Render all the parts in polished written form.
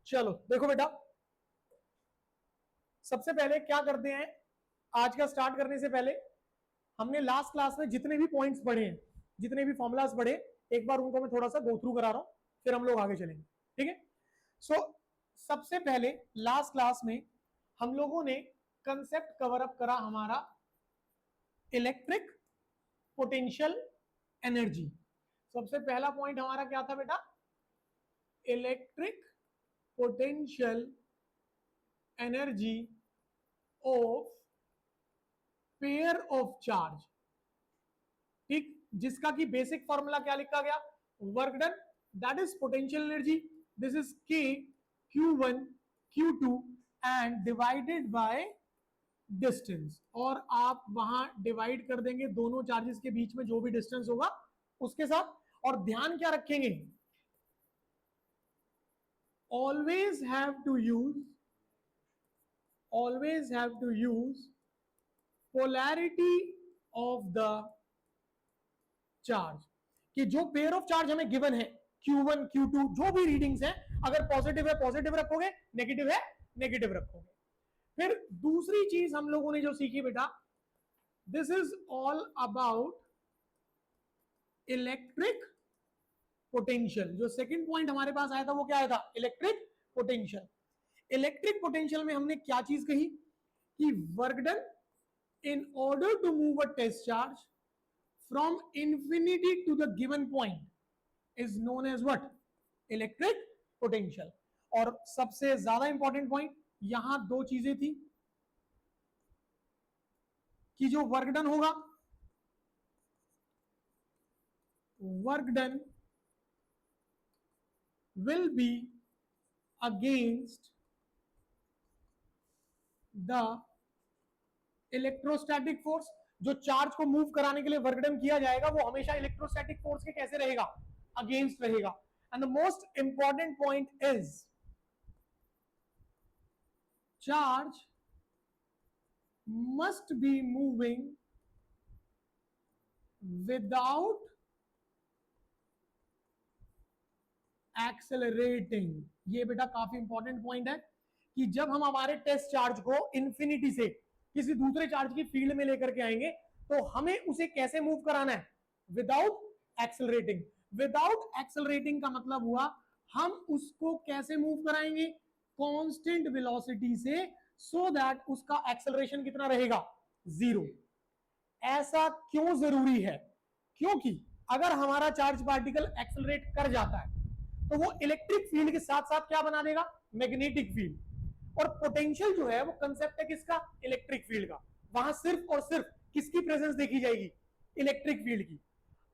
चलो देखो बेटा, सबसे पहले क्या करते हैं, आज का स्टार्ट करने से पहले हमने लास्ट क्लास में जितने भी पॉइंट्स पढ़े हैं, जितने भी फॉर्मुलाज पढ़े, एक बार उनको मैं थोड़ा सा गो थ्रू करा रहा हूं, फिर हम लोग आगे चलेंगे। ठीक है। सो सबसे पहले लास्ट क्लास में हम लोगों ने कंसेप्ट कवर अप करा हमारा इलेक्ट्रिक पोटेंशियल एनर्जी। सबसे पहला पॉइंट हमारा क्या था बेटा, electric potential energy of pair of charge. ठीक, जिसका की बेसिक फॉर्मूला क्या लिखा गया, work done that is potential energy, this is के Q1 Q2 and divided by distance, और आप वहां डिवाइड कर देंगे दोनों चार्जेस के बीच में जो भी डिस्टेंस होगा उसके साथ। और ध्यान क्या रखेंगे, always have to use polarity of the charge, कि जो पेयर ऑफ चार्ज हमें गिवन है Q1 Q2 जो भी रीडिंग्स हैं, अगर पॉजिटिव है पॉजिटिव रखोगे, नेगेटिव है नेगेटिव रखोगे। फिर दूसरी चीज हम लोगों ने जो सीखी बेटा, this is all about electric potential. जो सेकंड पॉइंट हमारे पास आया था वो क्या आया था, इलेक्ट्रिक पोटेंशियल। इलेक्ट्रिक पोटेंशियल में हमने क्या चीज कही कि work done in order to move a test charge from infinity to the given point is known as what, electric potential। और सबसे ज्यादा इंपॉर्टेंट पॉइंट यहां दो चीजें थी कि जो वर्क डन होगा, work done will be against the electrostatic force. जो चार्ज को मूव कराने के लिए वर्क डन किया जाएगा वो हमेशा इलेक्ट्रोस्टैटिक फोर्स के कैसे रहेगा, अगेंस्ट रहेगा। And the most important point is charge must be moving without accelerating. ये बेटा काफी इंपॉर्टेंट पॉइंट है कि जब हम हमारे टेस्ट चार्ज को इंफिनिटी से किसी दूसरे चार्ज की फील्ड में लेकर के आएंगे तो हमें उसे कैसे मूव कराना है, विदाउट एक्सेलरेटिंग। विदाउट एक्सेलरेटिंग का मतलब हुआ हम उसको कैसे मूव कराएंगे, कांस्टेंट वेलोसिटी से, सो दैट उसका एक्सेलरेशन कितना रहेगा, जीरो। ऐसा क्यों जरूरी है, क्योंकि अगर हमारा चार्ज पार्टिकल एक्सेलरेट कर जाता है तो वो इलेक्ट्रिक फील्ड के साथ साथ क्या बना देगा, मैग्नेटिक फील्ड। और पोटेंशियल जो है वो कंसेप्ट है किसका, इलेक्ट्रिक फील्ड का। वहां सिर्फ और सिर्फ किसकी प्रेजेंस देखी जाएगी, इलेक्ट्रिक फील्ड की।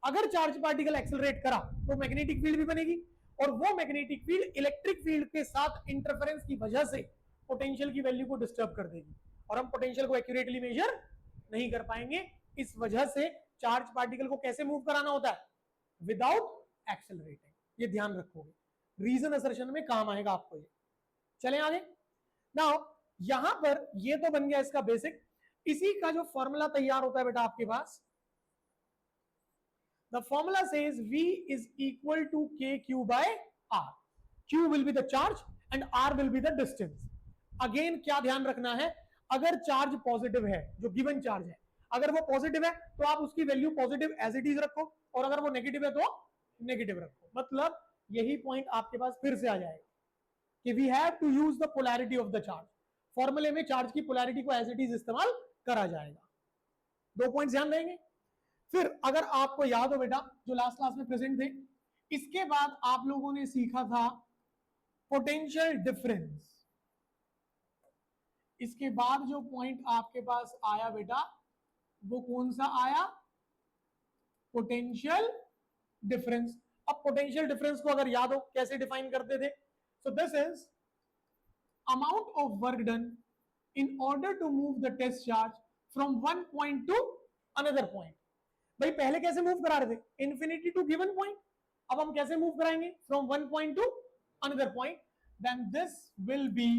अगर चार्ज पार्टिकल एक्सेलरेट करा तो मैग्नेटिक फील्ड भी बनेगी, और वो मैग्नेटिक फील्ड इलेक्ट्रिक फील्ड के साथ इंटरफेरेंस की वजह से पोटेंशियल की वैल्यू को डिस्टर्ब कर देगी, और हम पोटेंशियल को एक्यूरेटली मेजर नहीं कर पाएंगे। इस वजह से चार्ज पार्टिकल को कैसे मूव कराना होता है, विदाउट एक्सेलरेटिंग। ये ध्यान रखोगे, रीजन असर्शन में काम आएगा आपको ये। चलें आगे। नाउ यहां पर ये तो बन गया इसका बेसिक। इसी का जो फॉर्मूला तैयार होता है बेटा आपके पास, the formula says V is equal to KQ by R। Q will be the charge and R will be the distance। Again क्या ध्यान रखना है, अगर चार्ज पॉजिटिव है, जो गिवन चार्ज है, अगर वो पॉजिटिव है तो आप उसकी value positive as it is रखो, और अगर वो नेगेटिव है तो नेगेटिव रखो। मतलब यही पॉइंट आपके पास फिर से आ जाएगा कि we have to use the polarity of the charge. फॉर्मूले में चार्ज की पोलैरिटी को एज इट इज इस्तेमाल करा जाएगा। दो पॉइंट ध्यान देंगे। फिर अगर आपको याद हो बेटा, जो लास्ट क्लास में प्रेजेंट थे, इसके बाद आप लोगों ने सीखा था पोटेंशियल डिफरेंस। इसके बाद जो पॉइंट आपके पास आया बेटा वो कौन सा आया, पोटेंशियल डिफरेंस। अब पोटेंशियल डिफरेंस को अगर याद हो कैसे डिफाइन करते थे, so this is amount of work done in order to move the test charge from one point to another point। भाई पहले कैसे मूव करा रहे थे, इंफिनिटी टू गिवन पॉइंट, अब हम कैसे मूव कराएंगे, from one point to another point. Then this will be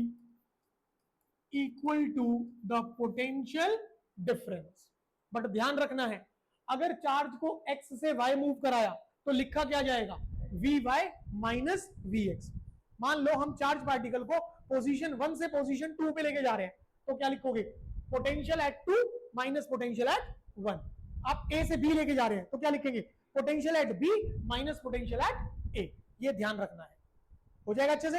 equal to the potential difference. But ध्यान रखना है, अगर चार्ज को x से y मूव कराया तो लिखा क्या जाएगा, vy माइनस vx। मान लो हम चार्ज पार्टिकल को पोजीशन 1 से पोजीशन 2 पे लेके जा रहे हैं, तो क्या लिखोगे? Potential at 2 minus potential eight 1। आप ए से बी लेके जा रहे हैं तो क्या लिखेंगे? Potential at B minus potential at A. ये ध्यान रखना है, हो जाएगा अच्छे से।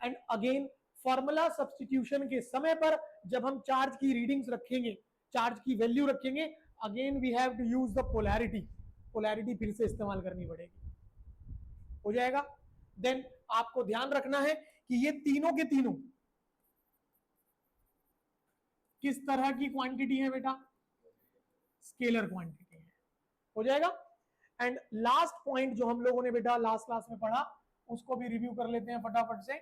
एंड अगेन फॉर्मूला सब्स्टिट्यूशन के समय पर जब हम चार्ज की रीडिंग्स रखेंगे, चार्ज की वैल्यू रखेंगे, again we have to use the polarity. Polarity फिर से इस्तेमाल करनी पड़ेगी, हो जाएगा। देन आपको ध्यान रखना है कि ये तीनों के तीनों किस तरह की क्वांटिटी है बेटा? स्केलर क्वांटिटी है, हो जाएगा। एंड लास्ट पॉइंट जो हम लोगों ने बेटा लास्ट क्लास में पढ़ा, उसको भी रिव्यू कर लेते हैं फटाफट से।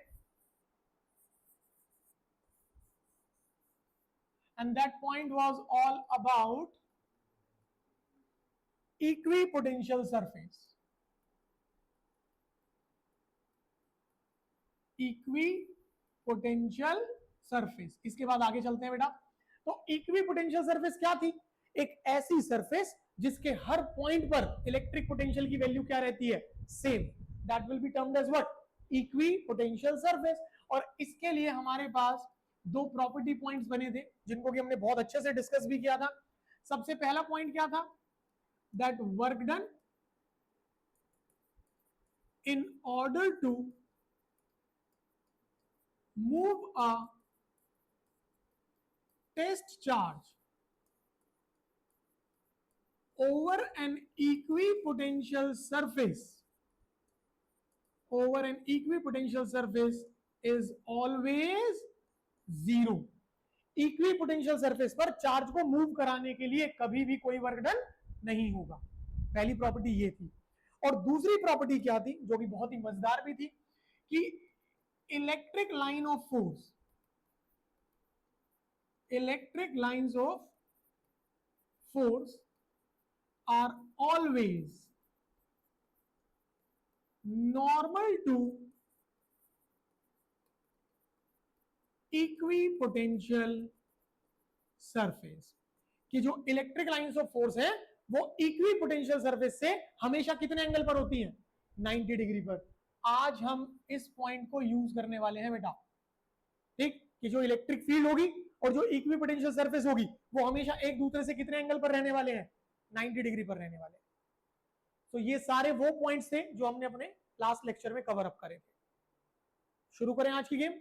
And that point was all about equipotential surface. Equipotential surface, इसके बाद आगे चलते हैं बेटा। तो इक्विपोटेंशियल सरफेस क्या थी? एक ऐसी सरफेस जिसके हर पॉइंट पर इलेक्ट्रिक पोटेंशियल की वैल्यू क्या रहती है? Same. That will be termed as what? Equipotential surface. और इसके लिए हमारे पास दो प्रॉपर्टी पॉइंट्स बने थे जिनको कि हमने बहुत अच्छे से डिस्कस भी किया था। सबसे पहला पॉइंट क्या था? That work done in order to move a test charge over an equipotential surface is always zero। Equipotential surface पर चार्ज को मूव कराने के लिए कभी भी कोई वर्क डन नहीं होगा। पहली प्रॉपर्टी ये थी। और दूसरी प्रॉपर्टी क्या थी जो कि बहुत ही मजेदार भी थी, कि electric line of force, electric lines of force are always normal to equipotential surface। कि जो इलेक्ट्रिक लाइंस ऑफ फोर्स है वो इक्विपोटेंशियल सरफेस से हमेशा कितने एंगल पर होती हैं? 90 डिग्री पर। आज हम इस पॉइंट को यूज करने वाले हैं बेटा, ठीक? कि जो इलेक्ट्रिक फील्ड होगी और जो इक्विपोटेंशियल सरफेस होगी वो हमेशा एक दूसरे से कितने एंगल पर रहने वाले हैं? 90 डिग्री पर रहने वाले। तो ये सारे वो पॉइंट्स थे जो हमने अपने लास्ट लेक्चर में कवर अप करे थे। शुरू करें आज की गेम?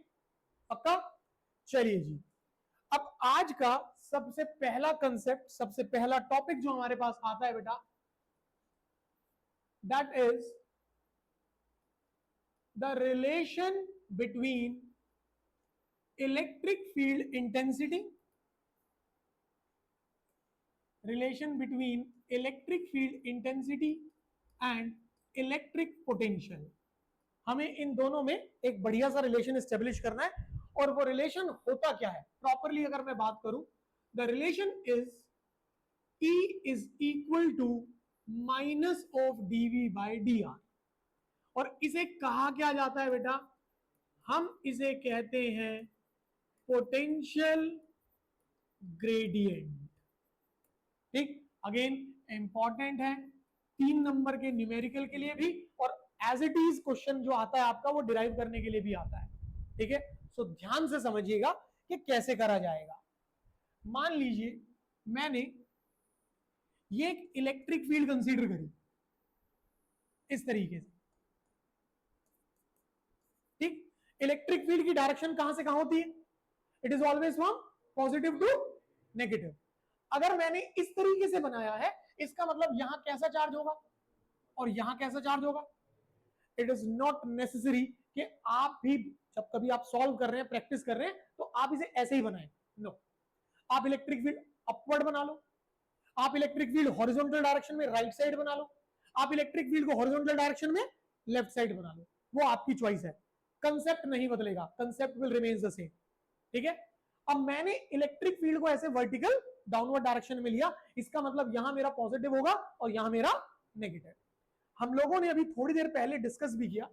पक्का? चलिए जी। अब आज का सबसे पहला कंसेप्ट, सबसे पहला टॉपिक जो हमारे पास आता है बेटा, that is the relation between electric field intensity, relation between electric field intensity and electric potential. हमें इन दोनों में एक बढ़िया सा रिलेशन एस्टेब्लिश करना है। और वो रिलेशन होता क्या है प्रॉपरली अगर मैं बात करूं, the relation is E is equal to minus of dV by dr। और इसे कहा क्या जाता है बेटा? हम इसे कहते हैं पोटेंशियल ग्रेडियंट। ठीक, अगेन इंपॉर्टेंट है 3 नंबर के न्यूमेरिकल के लिए भी, और एज इट इज क्वेश्चन जो आता है आपका वो डिराइव करने के लिए भी आता है। ठीक है, सो ध्यान से समझिएगा कि कैसे करा जाएगा। मान लीजिए मैंने ये एक इलेक्ट्रिक फील्ड कंसीडर करी इस तरीके से। ठीक, इलेक्ट्रिक फील्ड की डायरेक्शन कहां से कहां होती है? It is always from positive to negative. अगर मैंने इस तरीके से बनाया है, इसका मतलब यहां कैसा चार्ज होगा और यहां कैसा चार्ज होगा? इट इज नॉट नेसेसरी कि आप भी जब कभी आप सॉल्व कर रहे हैं, प्रैक्टिस कर रहे हैं, तो आप इसे ऐसे ही बनाएं। नो, आप इलेक्ट्रिक फील्ड अपवर्ड बना लो, आप इलेक्ट्रिक फील्ड हॉरिजॉन्टल डायरेक्शन में राइट साइड बना लो, आप इलेक्ट्रिक फील्ड को हॉरिजॉन्टल डायरेक्शन में लेफ्ट साइड बना लो, वो आपकी चॉइस है। कंसेप्ट नहीं बदलेगा, concept will remain the same. ठीक है, अब मैंने इलेक्ट्रिक फील्ड को ऐसे वर्टिकल डाउनवर्ड डायरेक्शन में लिया, इसका मतलब यहां मेरा पॉजिटिव होगा और यहां मेरा नेगेटिव। हम लोगों ने अभी थोड़ी देर पहले डिस्कस भी किया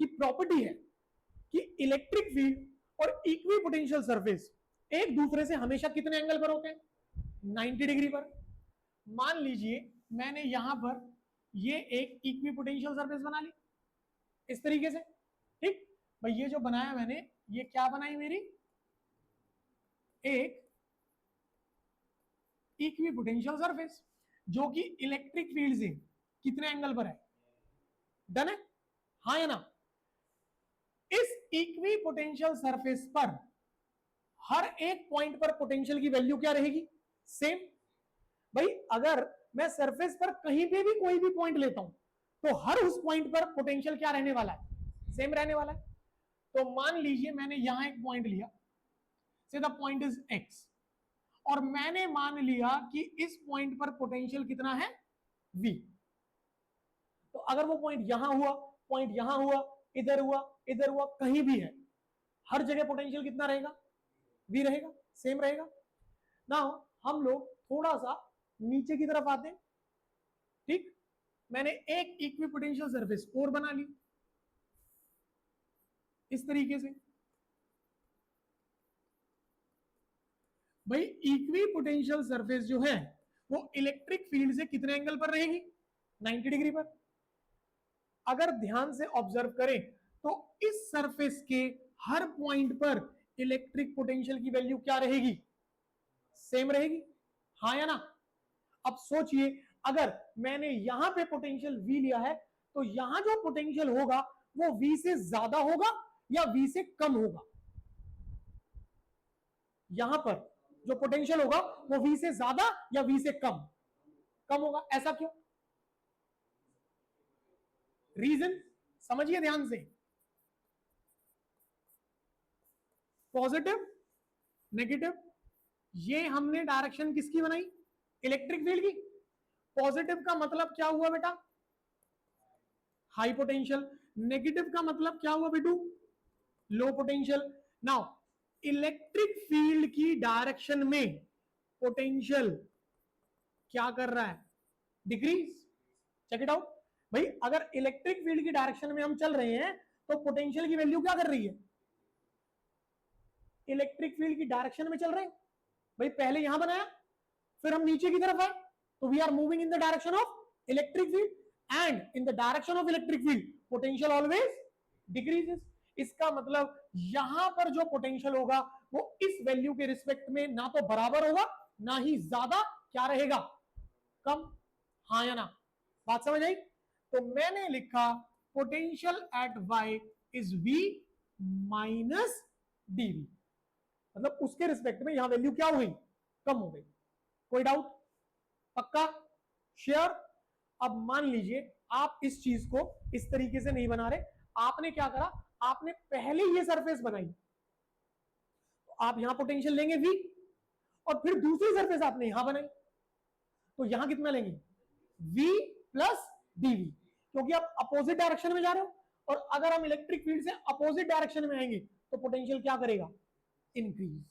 कि प्रॉपर्टी है कि इलेक्ट्रिक फील्ड और इक्विपोटेंशियल सरफेस एक दूसरे से हमेशा कितने एंगल पर होते हैं? 90 डिग्री पर। मान लीजिए मैंने यहां पर ये एक इक्विपोटेंशियल सरफेस बना ली इस तरीके से। ठीक, भाई ये जो बनाया मैंने, ये क्या बनाई मेरी, एक इक्विपोटेंशियल सरफेस जो कि इलेक्ट्रिक फील्ड से कितने एंगल पर है, डन है, हाँ या ना। इस इक्विपोटेंशियल सरफेस पर हर एक पॉइंट पर पोटेंशियल की वैल्यू क्या रहेगी, सेम। भाई अगर मैं सरफेस पर कहीं पे भी कोई भी पॉइंट लेता हूं तो हर उस पॉइंट पर पोटेंशियल क्या रहने वाला है, सेम रहने वाला है। तो मान लीजिए मैंने यहां एक पॉइंट लिया, से द पॉइंट इज एक्स, और मैंने मान लिया कि इस पॉइंट पर पोटेंशियल कितना है, v। तो अगर वो पॉइंट यहां हुआ, पॉइंट यहां हुआ, इधर हुआ, इधर हुआ, कहीं भी है, हर जगह पोटेंशियल कितना रहेगा, v रहेगा, सेम रहेगा। नाउ हम लोग थोड़ा सा नीचे की तरफ आते हैं, ठीक। मैंने एक इक्विपोटेंशियल सरफेस और बना ली इस तरीके से। भाई इक्विपोटेंशियल सरफेस जो है वो इलेक्ट्रिक फील्ड से कितने एंगल पर रहेगी, 90 डिग्री पर। अगर ध्यान से ऑब्जर्व करें तो इस सरफेस के हर पॉइंट पर इलेक्ट्रिक पोटेंशियल की वैल्यू क्या रहेगी, सेम रहेगी, हाँ या ना। अब सोचिए अगर मैंने यहां पे पोटेंशियल v लिया है तो यहां जो पोटेंशियल होगा वो v से ज्यादा होगा या v से कम होगा, यहां पर जो पोटेंशियल होगा वो v से ज्यादा या v से कम, कम होगा। ऐसा क्यों, रीजन समझिए ध्यान से। पॉजिटिव नेगेटिव, ये हमने डायरेक्शन किसकी बनाई, इलेक्ट्रिक फील्ड की। पॉजिटिव का मतलब क्या हुआ बेटा, हाई पोटेंशियल। नेगेटिव का मतलब क्या हुआ बेटू, low potential. Now electric field की डायरेक्शन में पोटेंशियल क्या कर रहा है, डिक्रीज। Check it out. भाई अगर इलेक्ट्रिक फील्ड की डायरेक्शन में हम चल रहे हैं तो पोटेंशियल की वैल्यू क्या कर रही है, इलेक्ट्रिक फील्ड की डायरेक्शन में चल रहे हैं। भाई पहले यहां बनाया, फिर हम नीचे की तरफ आए, तो we are moving in the direction of electric field, and in the direction of electric field potential always decreases. इसका मतलब यहां पर जो पोटेंशियल होगा वो इस वैल्यू के रिस्पेक्ट में ना तो बराबर होगा ना ही ज्यादा क्या रहेगा, कम, हाँ या ना। बात समझ आई। तो मैंने लिखा potential at y is v minus dv, मतलब उसके रिस्पेक्ट में यहां वैल्यू क्या हो गई, कम हो गई। कोई डाउट, पक्का, श्योर। अब मान लीजिए आप इस चीज को इस तरीके से नहीं बना रहे, आपने क्या करा, आपने पहले ये सरफेस बनाई, तो आप यहां पोटेंशियल लेंगे v, और फिर दूसरी सरफेस आपने यहां बनाई, तो यहां कितना लेंगे, v प्लस dv, क्योंकि आप अपोजिट डायरेक्शन में जा रहे हो, और अगर हम इलेक्ट्रिक फील्ड से अपोजिट डायरेक्शन में आएंगे तो पोटेंशियल क्या करेगा, इंक्रीज।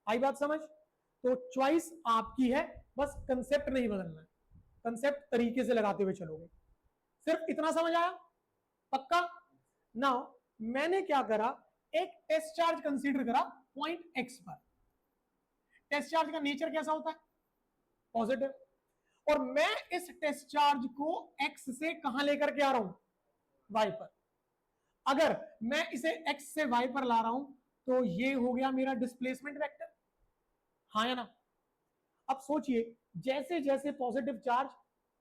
आई बात समझ। तो चॉइस आपकी है, बस कंसेप्ट नहीं बदलना है, कंसेप्ट तरीके से लगाते हुए चलोगे। सिर्फ इतना समझ आया, पक्का। नाउ मैंने क्या करा, एक टेस्ट चार्ज कंसीडर करा पॉइंट एक्स पर। टेस्ट चार्ज का नेचर कैसा होता है, पॉजिटिव, और मैं इस टेस्ट चार्ज को एक्स से कहां लेकर के आ रहा हूं, वाई पर। अगर मैं इसे एक्स से वाई पर ला रहा हूं तो ये हो गया मेरा डिस्प्लेसमेंट वेक्टर, हाँ या ना। अब सोचिए जैसे जैसे पॉजिटिव चार्ज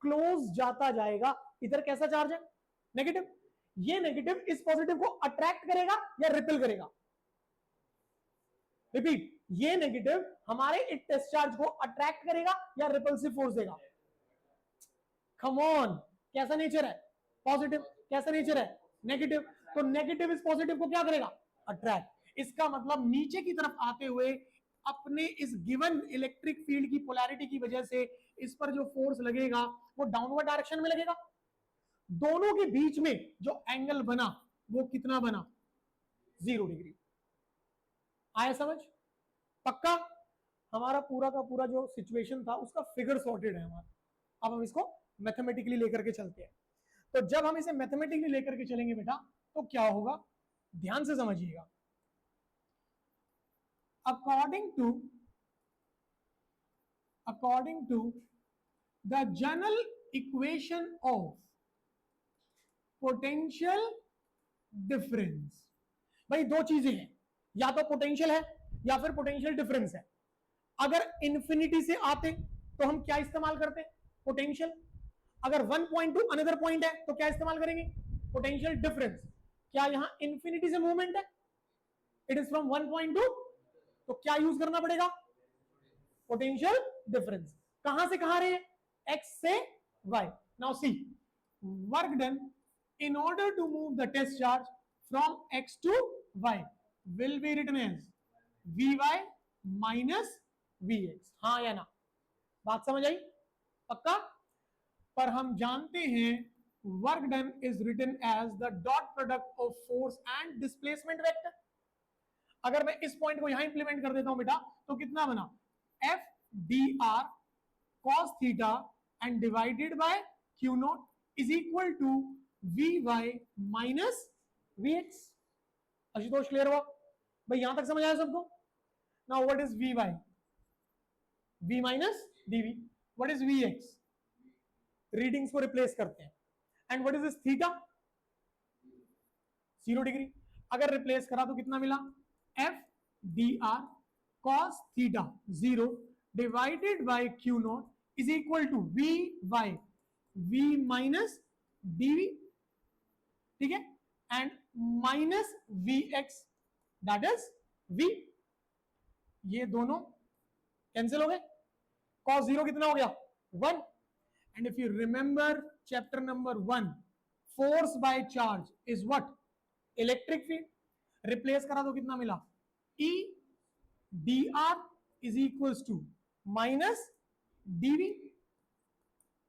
क्लोज जाता जाएगा, इधर कैसा चार्ज है, नेगेटिव, ये नेगेटिव इस पॉजिटिव को अट्रैक्ट करेगा या रिपेल करेगा, रिपीट, ये नेगेटिव हमारे इस टेस्ट चार्ज को अट्रैक्ट करेगा या रिपल्सिव फोर्स देगा, कम ऑन, कैसा नेचर है, पॉजिटिव, कैसा नेचर है, नेगेटिव, तो नेगेटिव इस पॉजिटिव को क्या करेगा, अट्रैक्ट। इसका मतलब नीचे की तरफ आते हुए अपने इस गिवन इलेक्ट्रिक फील्ड की पोलैरिटी की वजह से इस पर जो फोर्स लगेगा वो डाउनवर्ड डायरेक्शन में लगेगा। दोनों के बीच में जो एंगल बना वो कितना बना, 0 डिग्री। आया समझ, पक्का। हमारा पूरा का पूरा जो सिचुएशन था उसका फिगर सॉर्टेड है हमारा। अब हम इसको मैथमेटिकली लेकर के चलते हैं। तो जब हम इसे मैथमेटिकली लेकर के चलेंगे बेटा तो क्या होगा, ध्यान से समझिएगा। according to the general equation of potential difference, भाई दो चीजें हैं, या तो पोटेंशियल है या फिर पोटेंशियल डिफरेंस है। अगर इंफिनिटी से आते तो हम क्या इस्तेमाल करते हैं? पोटेंशियल। अगर one point to another point है तो क्या इस्तेमाल करेंगे? Potential difference. क्या यहां इंफिनिटी से मूवमेंट है? It is from one point to, तो क्या यूज करना पड़ेगा? Potential difference. कहां से कहां रहे? एक्स से Y. Now see, work done in order to move the test charge from X to Y will be written as V Y minus V X. हाँ या ना? बात समझ आई? पक्का? पर हम जानते हैं work done is written as the dot product of force and displacement vector. अगर मैं इस पॉइंट को यहां इंप्लीमेंट कर देता हूं बेटा, तो कितना बना? F D R cos theta and divided by Q naught is equal to V Y minus V X. Ashutosh clear हुआ भाई? यहां तक समझ आया सबको? Now what is V Y? v minus dv। What is vx? Readings को replace करते हैं। And what is this theta? 0 degree. अगर रिप्लेस करा तो कितना मिला? F D R cos theta 0 divided by Q naught is equal to V Y v minus dv, ठीक है, and minus vx that is v। ये दोनों कैंसिल हो गए। cos 0 कितना हो गया? 1। And if you remember chapter number 1, force by charge is what? Electric field. Replace करा तो कितना मिला? E dr is equals to minus dv।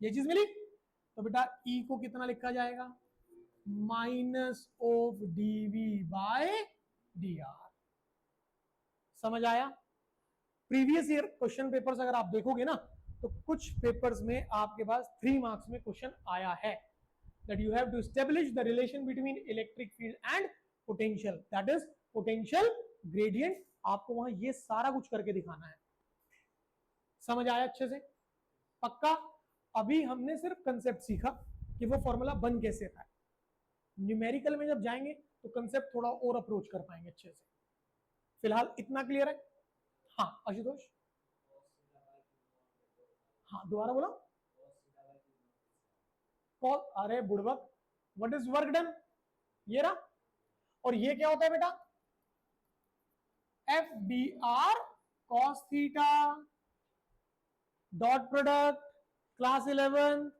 ये चीज मिली। तो बेटा E को कितना लिखा जाएगा? Minus of dv by dr। समझ आया? प्रीवियस ईयर क्वेश्चन पेपर्स अगर आप देखोगे ना, तो कुछ पेपर्स में आपके पास 3 मार्क्स में क्वेश्चन आया है that you have to establish the relation between electric field and potential, that is potential gradient। आपको वहां ये सारा कुछ करके दिखाना है। समझ आया अच्छे से? पक्का? अभी हमने सिर्फ कंसेप्ट सीखा कि वो फॉर्मूला बन कैसे रहा है। न्यूमेरिकल में जब जाएंगे तो कंसेप्ट थोड़ा और अप्रोच कर पाएंगे अच्छे से। फिलहाल इतना क्लियर है? हाँ आशुतोष? हाँ दोबारा बोला। कॉस, अरे बुड़बक, व्हाट इज वर्क डन? ये रहा। और ये क्या होता है बेटा? F D R cos theta dot product class 11।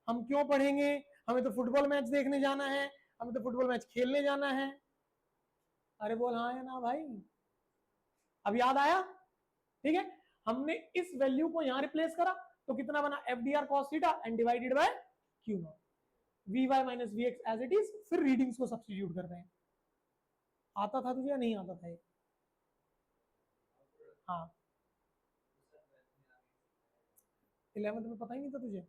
हम क्यों पढ़ेंगे? हमें तो फुटबॉल मैच देखने जाना है, हमें तो फुटबॉल मैच खेलने जाना है। अरे बोल हाँ या ना भाई? अब याद आया? ठीक है, हमने इस वैल्यू को यहां रिप्लेस करा तो कितना बना? F D R cos theta and divided by Q naught V Y minus V X as it is. फिर रीडिंग्स को सब्स्टिट्यूट कर रहे हैं। आता था तुझे या नहीं आता था ये? हाँ 11th में पता ही नहीं था तुझे?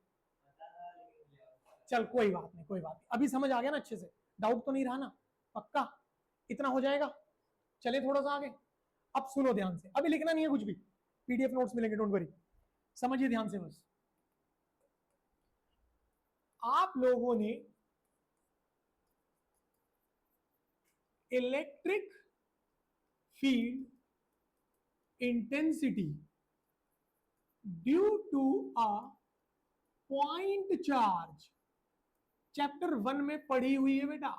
चल कोई बात नहीं, कोई बात नहीं, अभी समझ आ गया ना अच्छे से? डाउट तो नहीं रहा ना? पक्का? इतना हो जाएगा? चले थोड़ा सा आगे। अब सुनो ध्यान से, अभी लिखना नहीं है कुछ भी, पीडीएफ नोट्स मिलेंगे, डोंट वरी। समझिए ध्यान से बस। आप लोगों ने electric field intensity due to a point charge chapter 1 में पढ़ी हुई है बेटा।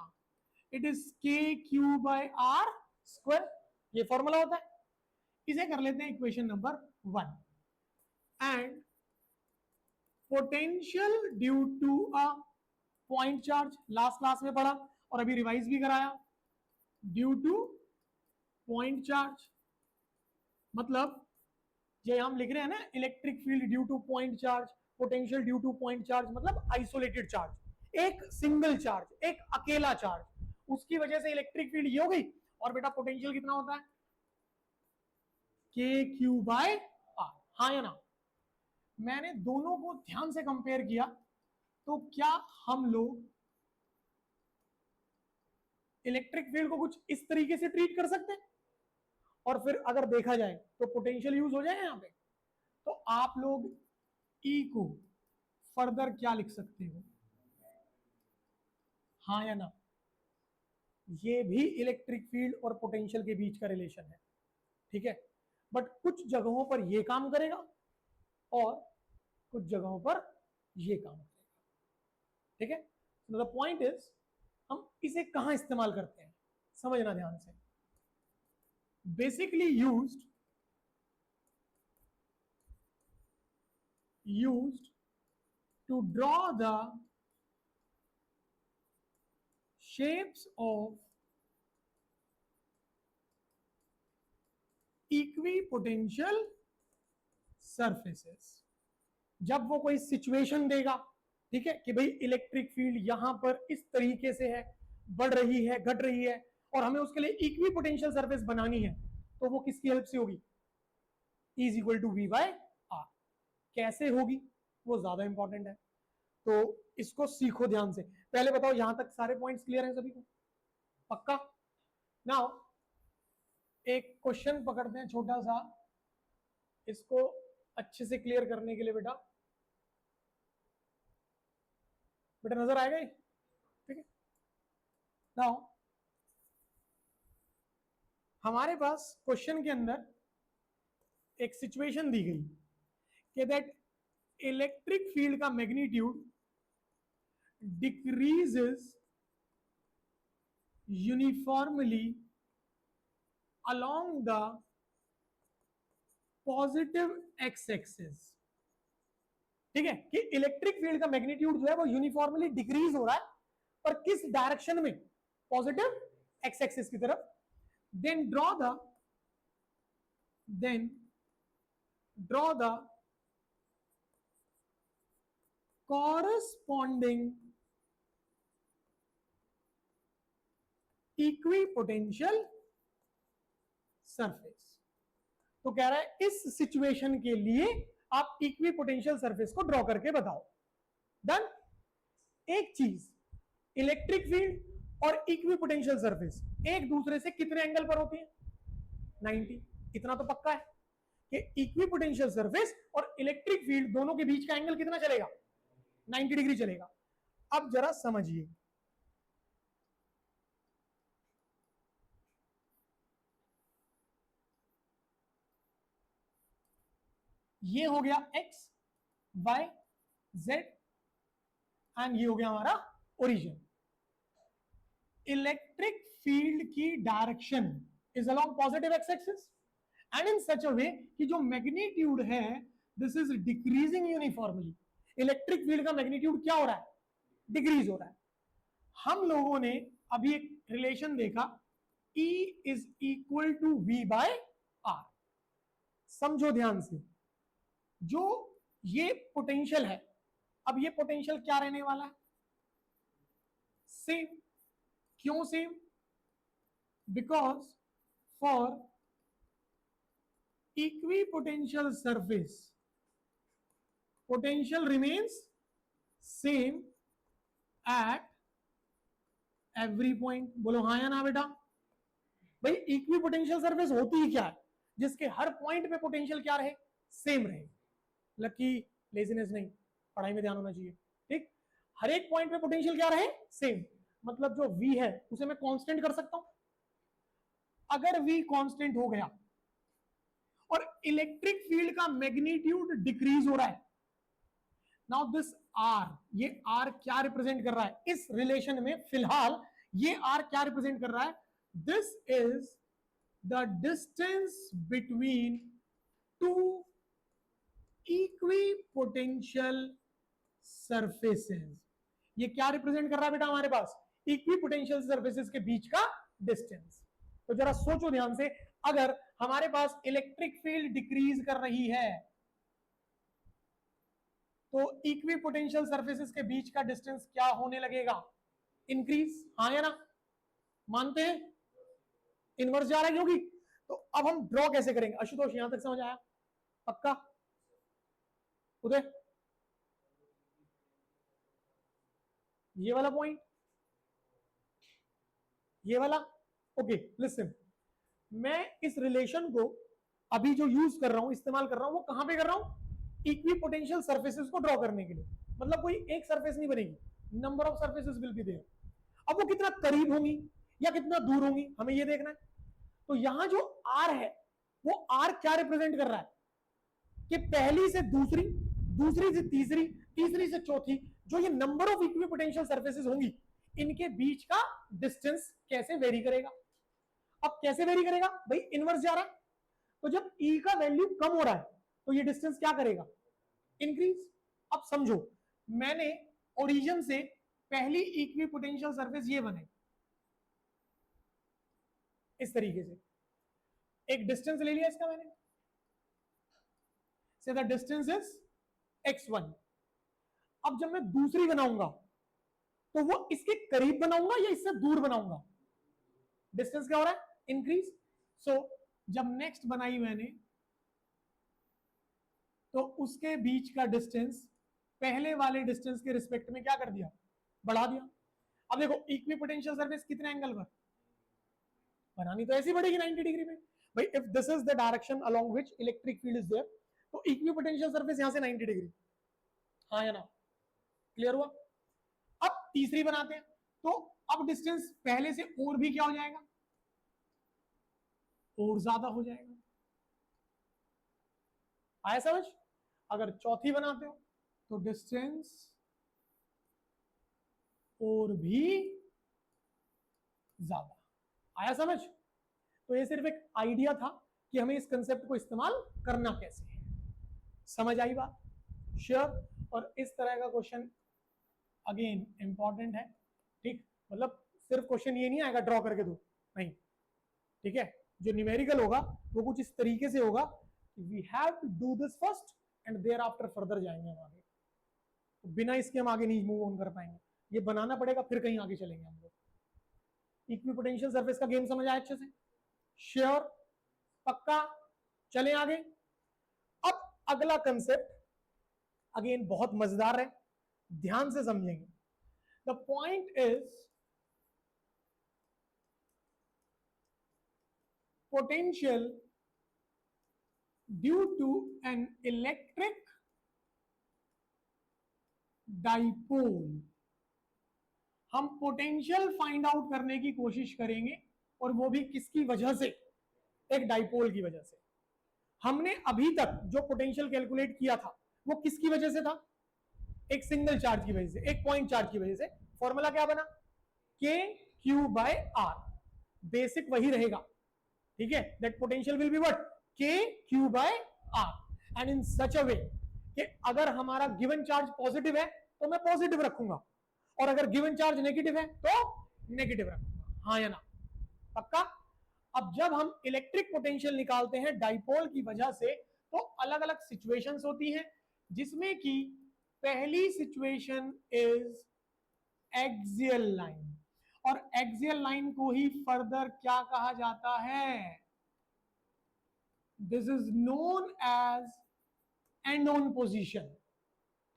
It is K Q by R square. ये फॉर्मूला होता है। इसे कर लेते हैं equation number 1। And potential due to a point charge, last class में पढ़ा और अभी रिवाइज भी कराया। ड्यू टू पॉइंट चार्ज मतलब ये हम लिख रहे हैं ना, electric field due two point charge, potential due two point charge मतलब आइसोलेटेड चार्ज, एक सिंगल चार्ज, एक अकेला चार्ज, उसकी वजह से इलेक्ट्रिक फील्ड ये हो गई। और बेटा पोटेंशियल कितना होता है? के क्यू बाय आर। हाँ या ना? मैंने दोनों को ध्यान से कंपेयर किया तो क्या हम लोग इलेक्ट्रिक फील्ड को कुछ इस तरीके से ट्रीट कर सकते हैं? और फिर अगर देखा जाए तो पोटेंशियल यूज हो जाए यहां पे, तो आप लोग E को फर्दर क्या लिख सकते हो? हाँ या ना? ये भी इलेक्ट्रिक फील्ड और पोटेंशियल के बीच का रिलेशन है, ठीक है। बट कुछ जगहों पर ये काम करेगा और कुछ जगहों पर ये काम करेगा, ठीक है। द पॉइंट इज हम इसे कहां इस्तेमाल करते हैं, समझना ध्यान से। Basically used to draw the shapes of equipotential surfaces. जब वो कोई सिचुएशन देगा, ठीक है, कि भाई इलेक्ट्रिक फील्ड यहां पर इस तरीके से है, बढ़ रही है, घट रही है, और हमें उसके लिए इक्विपोटेंशियल सरफेस बनानी है, तो वो किसकी हेल्प से होगी? Is equal to V by R. कैसे होगी वो ज्यादा इंपॉर्टेंट है, तो इसको सीखो ध्यान से। पहले बताओ यहां तक सारे पॉइंट्स क्लियर हैं सभी को? पक्का? नाउ एक क्वेश्चन पकड़ते हैं छोटा सा, इसको अच्छे से क्लियर करने के लिए बेटा नजर आएगा ये, ठीक है। नाउ हमारे पास क्वेश्चन के अंदर एक सिचुएशन दी गई कि दैट इलेक्ट्रिक फील्ड का magnitude decreases uniformly along the positive X axis, ठीक है, कि इलेक्ट्रिक फील्ड का मैग्नीट्यूड जो है वो यूनिफॉर्मली डिक्रीज हो रहा है, पर किस डायरेक्शन में? पॉजिटिव एक्स एक्सिस की तरफ। Then draw the corresponding equipotential surface. तो कह रहा है इस सिचुएशन के लिए आप इक्विपोटेंशियल सरफेस को ड्रॉ करके बताओ। डन। एक चीज, इलेक्ट्रिक फील्ड और इक्विपोटेंशियल सरफेस एक दूसरे से कितने एंगल पर होती है? 90। इतना तो पक्का है कि इक्विपोटेंशियल सरफेस और इलेक्ट्रिक फील्ड दोनों के बीच का एंगल कितना चलेगा? 90 डिग्री चलेगा। अब जरा समझिए, ये हो गया x, y, z एंड ये हो गया हमारा ओरिजिन। इलेक्ट्रिक फील्ड की direction is along positive X axis and in such a way कि जो मैग्नीट्यूड है this is decreasing uniformly. Electric field का मैग्नीट्यूड क्या हो रहा है? डिक्रीज हो रहा है। हम लोगों ने अभी एक रिलेशन देखा, E is equal to V by R. समझो ध्यान से, जो ये पोटेंशियल है, अब ये पोटेंशियल क्या रहने वाला है? सेम। क्यों same? Because for equipotential surface potential remains same at every point. बोलो हाँ या ना बेटा? भाई इक्विपोटेंशियल सरफेस होती ही क्या है? जिसके हर पॉइंट पे पोटेंशियल क्या रहे? सेम रहे। लकी लेजीनेस नहीं, पढ़ाई में ध्यान होना चाहिए, ठीक। हर एक पॉइंट पे पोटेंशियल क्या रहे? सेम। मतलब जो V है उसे मैं कांस्टेंट कर सकता हूं। अगर V कांस्टेंट हो गया और इलेक्ट्रिक फील्ड का मैग्नीट्यूड डिक्रीज हो रहा है, नाउ दिस R, ये R क्या रिप्रेजेंट कर रहा है इस रिलेशन में? फिलहाल ये R क्या रिप्रेजेंट कर रहा है? This is the distance between two equipotential surfaces. ये क्या रिप्रेजेंट कर रहा है बेटा हमारे पास? इक्विपोटेंशियल सरफेसेस के बीच का डिस्टेंस। तो जरा सोचो ध्यान से, अगर हमारे पास इलेक्ट्रिक फील्ड डिक्रीज कर रही है तो इक्विपोटेंशियल सरफेसेस के बीच का डिस्टेंस क्या होने लगेगा? इंक्रीज। हाँ या ना? मानते हैं? इनवर्स जा रहा है क्योंकि। तो अब हम ड्रॉ कैसे करेंगे? आशुतोष यहां तक समझ आया? पक्का? उदय ये वाला पॉइंट, ये वाला, ओके लिसन, मैं इस रिलेशन को अभी जो यूज कर रहा हूं, इस्तेमाल कर रहा हूं, वो कहां पे कर रहा हूं? इक्विपोटेंशियल सरफेसेस को ड्रॉ करने के लिए। मतलब कोई एक सरफेस नहीं बनेगी, number of surfaces will be there. अब वो कितना करीब होंगी या कितना दूर होंगी, हमें ये देखना है। तो यहां जो आर है वो आर क्या रिप्रेजेंट कर रहा है कि पहली से दूसरी, दूसरी से तीसरी, तीसरी से चौथी, जो ये नंबर ऑफ इक्विपोटेंशियल सरफेसेस होंगी इनके बीच का डिस्टेंस कैसे वेरी करेगा। अब कैसे वेरी करेगा भाई, इनवर्स जा रहा है, तो जब ई का वैल्यू कम हो रहा है तो ये डिस्टेंस क्या करेगा, इंक्रीज। अब समझो, मैंने ओरिजिन से पहली इक्विपोटेंशियल सरफेस ये बनाई इस तरीके से, एक डिस्टेंस ले लिया इसका मैंने, से द डिस्टेंस इज x1। अब जब मैं दूसरी बनाऊंगा तो वो इसके करीब बनाऊंगा या इससे दूर बनाऊंगा, डिस्टेंस क्या हो रहा है, इंक्रीज। सो जब नेक्स्ट बनाई मैंने तो उसके बीच का डिस्टेंस पहले वाले डिस्टेंस के रिस्पेक्ट में क्या कर दिया, बढ़ा दिया। अब देखो इक्विपोटेंशियल सरफेस कितने एंगल पर बनानी, तो ऐसी बढ़ेगी 90 डिग्री में भाई। If this is the direction along which electric field is there, तो इक्विपोटेंशियल सरफेस यहां से 90 डिग्री, हाँ या ना, क्लियर हुआ। अब तीसरी बनाते हैं, तो अब डिस्टेंस पहले से और भी क्या हो जाएगा, और ज्यादा हो जाएगा, आया समझ। अगर चौथी बनाते हो तो डिस्टेंस और भी ज्यादा, आया समझ। तो ये सिर्फ एक आइडिया था कि हमें इस कंसेप्ट को इस्तेमाल करना कैसे है, समझ आई बात, श्योर। और इस तरह का क्वेश्चन अगेन इंपॉर्टेंट है, ठीक, मतलब सिर्फ क्वेश्चन ये नहीं आएगा ड्रॉ करके दो, नहीं, ठीक है। जो न्यूमेरिकल होगा वो कुछ इस तरीके से होगा, we have to do this first and thereafter further जाएंगे हम आगे, तो बिना इसके हम आगे नहीं मूव ऑन कर पाएंगे, ये बनाना पड़ेगा फिर कहीं आगे चलेंगे हम लोग। इक्विपोटेंशियल सरफेस का गेम समझ आया अच्छे से, श्योर, पक्का, चले आगे। अब अगला कंसेप्ट अगेन बहुत मजेदार है, ध्यान से समझेंगे। The point is potential due to an electric dipole। हम पोटेंशियल फाइंड आउट करने की कोशिश करेंगे, और वो भी किसकी वजह से, एक डाइपोल की वजह से। हमने अभी तक जो पोटेंशियल कैलकुलेट किया था वो किसकी वजह से था, एक सिंगल चार्ज की वजह से, एक पॉइंट चार्ज की वजह से। फॉर्मूला क्या बना, K Q by are, basic वही रहेगा, ठीक है। That potential will be what, K Q by R, and in such a way कि अगर हमारा गिवन चार्ज पॉजिटिव है तो मैं पॉजिटिव रखूंगा, और अगर गिवन चार्ज नेगेटिव है तो नेगेटिव रखूंगा, हाँ या ना, पक्का। अब जब हम इलेक्ट्रिक पोटेंशियल निकालते हैं डाइपोल की वजह से, तो अलग अलग सिचुएशंस होती हैं, जिसमें कि पहली सिचुएशन इज एक्सियल लाइन, और एक्सियल लाइन को ही फर्दर क्या कहा जाता है, this is known as end on position,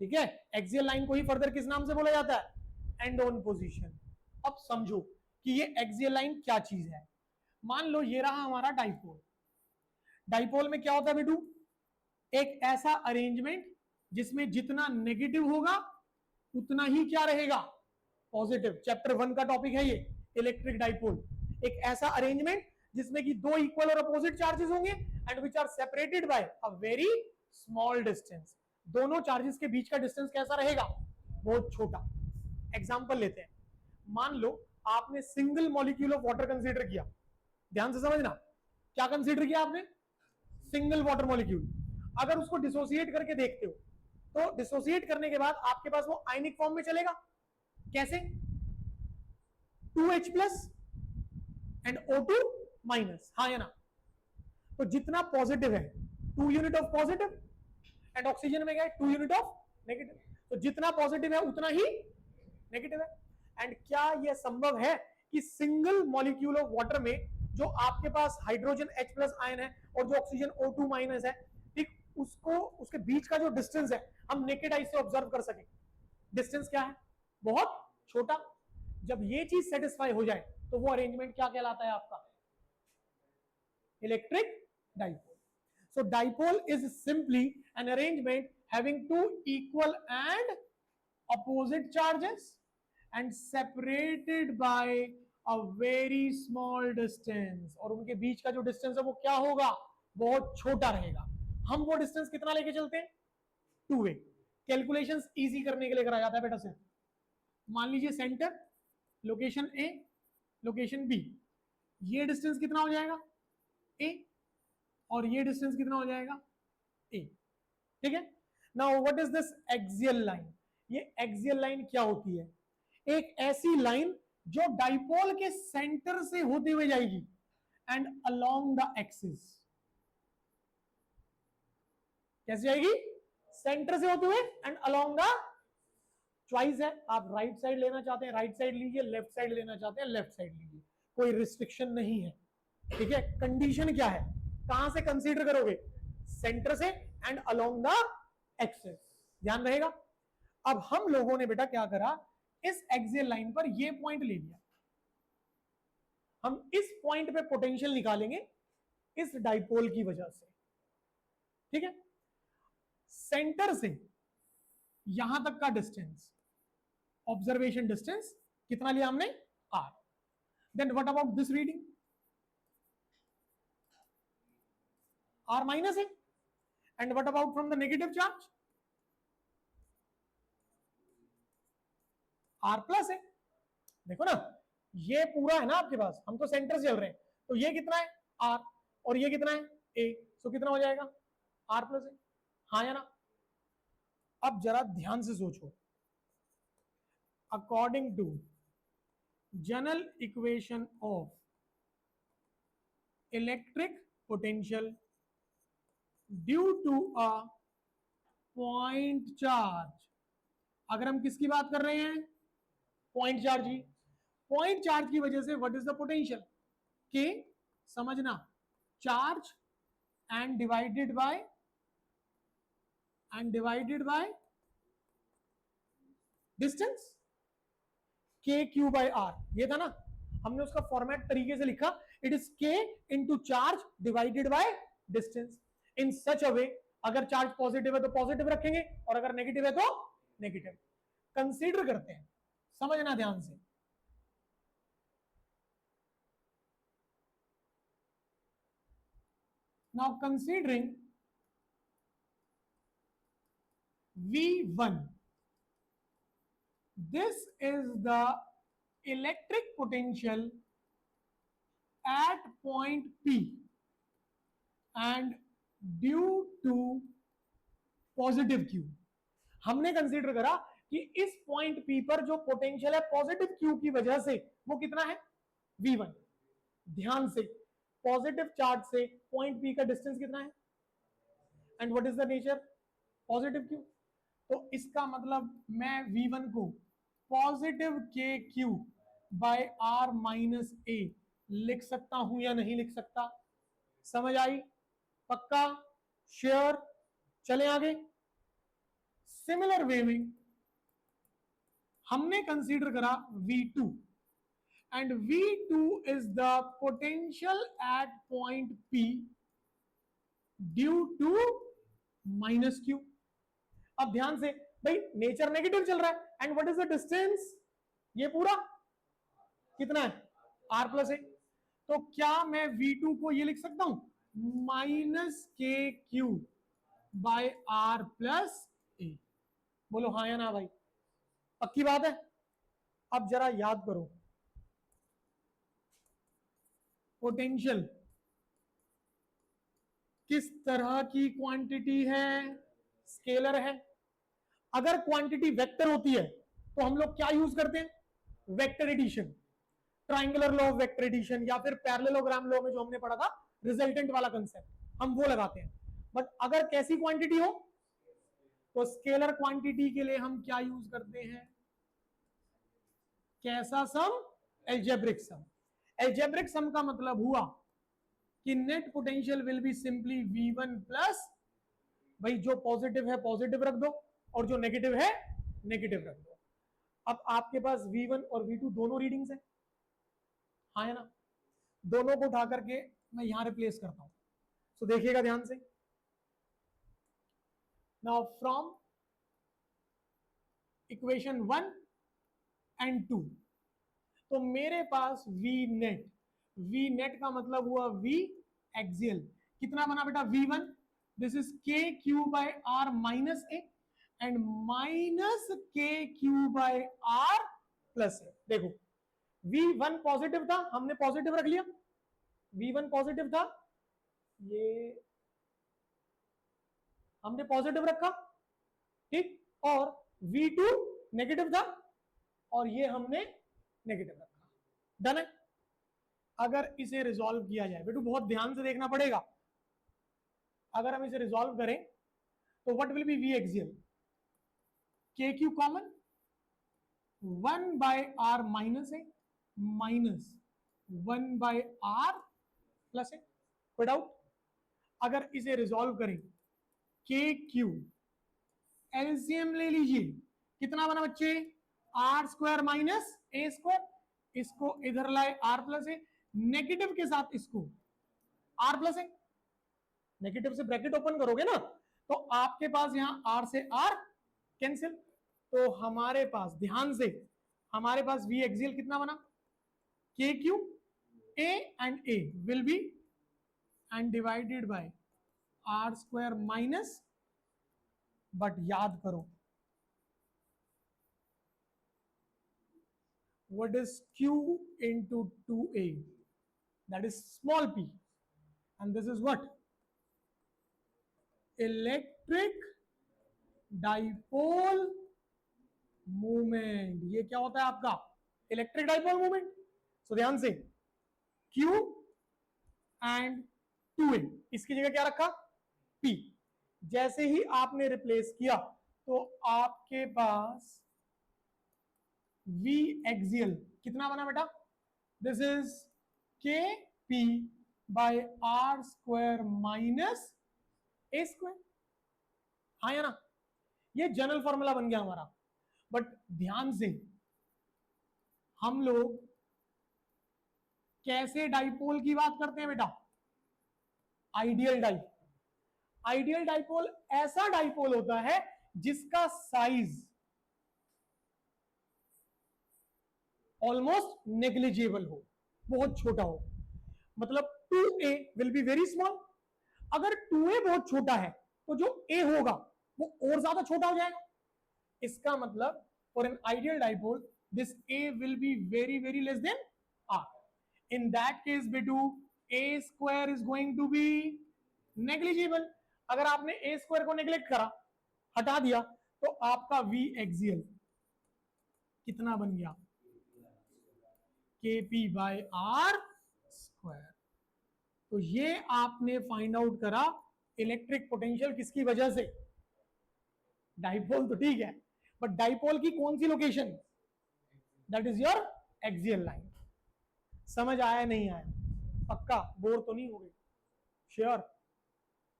ठीक है। एक्सियल लाइन को ही फर्दर किस नाम से बोला जाता है, एंड ऑन पोजीशन। अब समझो कि ये एक्सियल लाइन क्या चीज है। मान लो ये रहा हमारा डाइपोल, डाइपोल में क्या होता है बेटू, एक ऐसा अरेंजमेंट जिसमें जितना नेगेटिव होगा उतना ही क्या रहेगा, पॉजिटिव। चैप्टर 1 का टॉपिक है ये, इलेक्ट्रिक डाइपोल। एक ऐसा अरेंजमेंट जिसमें कि दो इक्वल और अपोजिट चार्जेस होंगे and which are separated by a very small distance. दोनों चार्जेस के बीच का डिस्टेंस कैसा रहेगा, बहुत छोटा। एग्जांपल लेते हैं, मान लो आपने single molecule of water consider किया, ध्यान से समझना, क्या कंसीडर किया आपने, सिंगल वाटर मॉलिक्यूल। अगर उसको डिसोसिएट करके देखते हो तो डिसोसिएट करने के बाद आपके पास वो आयनिक फॉर्म में चलेगा, कैसे, 2H plus and O2 minus, हाँ या ना। तो जितना पॉजिटिव है 2 unit of positive, and oxygen में क्या है 2 यूनिट ऑफ नेगेटिव, तो जितना पॉजिटिव है उतना ही नेगेटिव है। एंड क्या यह संभव है कि सिंगल मॉलिक्यूल ऑफ वाटर में जो आपके पास हाइड्रोजन H प्लस आयन है और जो ऑक्सीजन O2 माइनस है, ठीक, उसको उसके बीच का जो डिस्टेंस है हम नेकेड आई से ऑब्जर्व कर सके, डिस्टेंस क्या है, बहुत छोटा। जब ये चीज सेटिस्फाई हो जाए तो वो अरेंजमेंट क्या कहलाता है आपका, electric dipole. So dipole is simply an arrangement having two equal and opposite charges and separated by a very small distance, और उनके बीच का जो डिस्टेंस है वो क्या होगा, बहुत छोटा रहेगा। हम वो डिस्टेंस कितना लेके चलते हैं, 2a। कैलकुलेशंस इजी करने के लिए करा जाता है बेटा से। मान लीजिए centre, location A, location B, ये डिस्टेंस कितना हो जाएगा a, और ये डिस्टेंस कितना हो जाएगा a। ठीक है। Now what is this axial line, ये एक्सियल लाइन क्या होती है, एक ऐसी लाइन जो डाइपोल के सेंटर से होते हुए जाएगी एंड अलोंग द एक्सिस। कैसे जाएगी, सेंटर से होते हुए एंड अलोंग द, चॉइस है, आप राइट साइड लेना चाहते हैं राइट साइड लीजिए, लेफ्ट साइड लेना चाहते हैं लेफ्ट साइड लीजिए, कोई रिस्ट्रिक्शन नहीं है। ठीक है। कंडीशन क्या है, कहां से कंसीडर करोगे, सेंटर से एंड अलोंग द एक्सिस, ध्यान रहेगा। अब हम लोगों ने बेटा क्या करा, इस एक्सियल लाइन पर ये पॉइंट ले लिया, हम इस पॉइंट पे पोटेंशियल निकालेंगे इस डाइपोल की वजह से। ठीक है। सेंटर से यहां तक का डिस्टेंस, ऑब्जर्वेशन डिस्टेंस कितना लिया हमने, r। Then what about this reading, r minus है। And what about from the negative charge, r plus है। देखो ना, ये पूरा है ना आपके पास, हम तो सेंटर से चल रहे हैं, तो ये कितना है r, और ये कितना है a, सो कितना हो जाएगा r प्लस है, हाँ या ना। अब जरा ध्यान से सोचो, according to general equation of electric potential due to a point charge, अगर हम किसकी बात कर रहे हैं, पॉइंट चार्ज की, पॉइंट चार्ज की वजह से व्हाट इज द पोटेंशियल, के समझना, charge and divided by distance, K Q by R, ये था ना, हमने उसका फॉर्मेट तरीके से लिखा, it is K into charge divided by distance, in such a way, अगर चार्ज पॉजिटिव है तो पॉजिटिव रखेंगे, और अगर नेगेटिव है तो नेगेटिव। कंसीडर करते हैं, समझना ध्यान से। Now considering V1, this is the electric potential at point P and due to positive Q। हमने कंसीडर करा कि इस पॉइंट P पर जो पोटेंशियल है पॉजिटिव Q की वजह से वो कितना है V1। ध्यान से, पॉजिटिव चार्ज से पॉइंट P का डिस्टेंस कितना है, and what is the nature, positive Q। तो इसका मतलब मैं V1 को positive K Q by R minus ए लिख सकता हूं या नहीं लिख सकता, समझ आई, पक्का, श्योर। चले आगे। सिमिलर वे में हमने कंसीडर करा V2, and V2 is the potential at point P due to minus Q। अब ध्यान से, भाई नेचर नेगेटिव चल रहा है, and what is the distance, ये पूरा कितना है r प्लस है, तो क्या मैं V2 को ये लिख सकता हूं minus K Q by R plus ए, बोलो हाँ या ना भाई, पक्की बात है। अब जरा याद करो, पोटेंशियल किस तरह की क्वांटिटी है, स्केलर है। अगर क्वांटिटी वेक्टर होती है तो हम लोग क्या यूज करते हैं, vector addition, triangular law of vector addition, या फिर पैरेललोग्राम लॉ में जो हमने पढ़ा था रिजल्टेंट वाला कंसेप्ट, हम वो लगाते हैं। बट अगर कैसी क्वांटिटी हो, तो स्केलर क्वांटिटी के लिए हम क्या यूज करते हैं, कैसा सम, एल्जेब्रिक सम। एल्जेब्रिक सम का मतलब हुआ कि net potential will be simply V1 plus, भाई जो पॉजिटिव है पॉजिटिव रख दो, और जो नेगेटिव है नेगेटिव रख दो। अब आपके पास V1 और V2 दोनों रीडिंग्स है, हाँ है ना, दोनों को उठा करके मैं यहां रिप्लेस करता हूं। सो देखिएगा ध्यान से, नाउ फ्रॉम इक्वेशन 1 एंड 2, तो मेरे पास वी नेट का मतलब हुआ वी एक्सियल, कितना बना बेटा V1, this is K Q by R minus A and minus K Q by R plus A. देखो V1 पॉजिटिव था, हमने पॉजिटिव रख लिया, V1 पॉजिटिव था, ये हमने पॉजिटिव रखा, ठीक, और V2 नेगेटिव था और ये हमने नेगेटिव रखा। डन है। अगर इसे रिजॉल्व किया जाए, बेटू बहुत ध्यान से देखना पड़ेगा, अगर हम इसे रिजॉल्व करें तो what will be V axial, K Q common 1 by R minus A minus 1 by R plus A, कोई डाउट? अगर इसे रिजॉल्व करें, के क्यू एलसीएम ले लीजिए, कितना बना बच्चे, R square minus A square, इसको इधर लाए आर प्लस ए, नेगेटिव के साथ इसको आर प्लस ए, नेगेटिव से ब्रैकेट ओपन करोगे ना तो आपके पास यहां आर से आर कैंसिल, तो हमारे पास ध्यान से, हमारे पास वी एक्सियल कितना बना, K Q A and A will be and divided by R square minus, but याद करो what is q into 2a, that is small p, and this is what, electric dipole movement. ये क्या होता है आपका electric dipole movement. सो ध्यान से, Q and 2a, इसकी जगह क्या रखा, P। जैसे ही आपने रिप्लेस किया तो आपके पास V एक्सियल कितना बना बेटा, this is K P by R square minus A square, हाँ या ना, ये जनरल फॉर्मूला बन गया हमारा। बट ध्यान से, हम लोग कैसे डाइपोल की बात करते हैं बेटा, आइडियल डाइपोल। आइडियल डाइपोल ऐसा डाइपोल होता है जिसका साइज ऑलमोस्ट नेग्लिजिबल हो, बहुत छोटा हो, मतलब 2a will be very small. अगर 2a बहुत छोटा है तो जो a होगा वो और ज्यादा छोटा हो जाएगा। इसका मतलब for an ideal dipole this a will be very very less than r। In that case बेटू a square is going to be negligible. अगर आपने a स्क्वायर को नेग्लेक्ट करा, हटा दिया, तो आपका v एक्सियल कितना बन गया, kp बाय आर स्क्वायर। तो ये आपने फाइंड आउट करा इलेक्ट्रिक पोटेंशियल किसकी वजह से, डाइपोल तो ठीक है, बट डाइपोल की कौन सी location, that is your axial line. समझ आया नहीं आया, पक्का बोर तो नहीं हो गए, श्योर।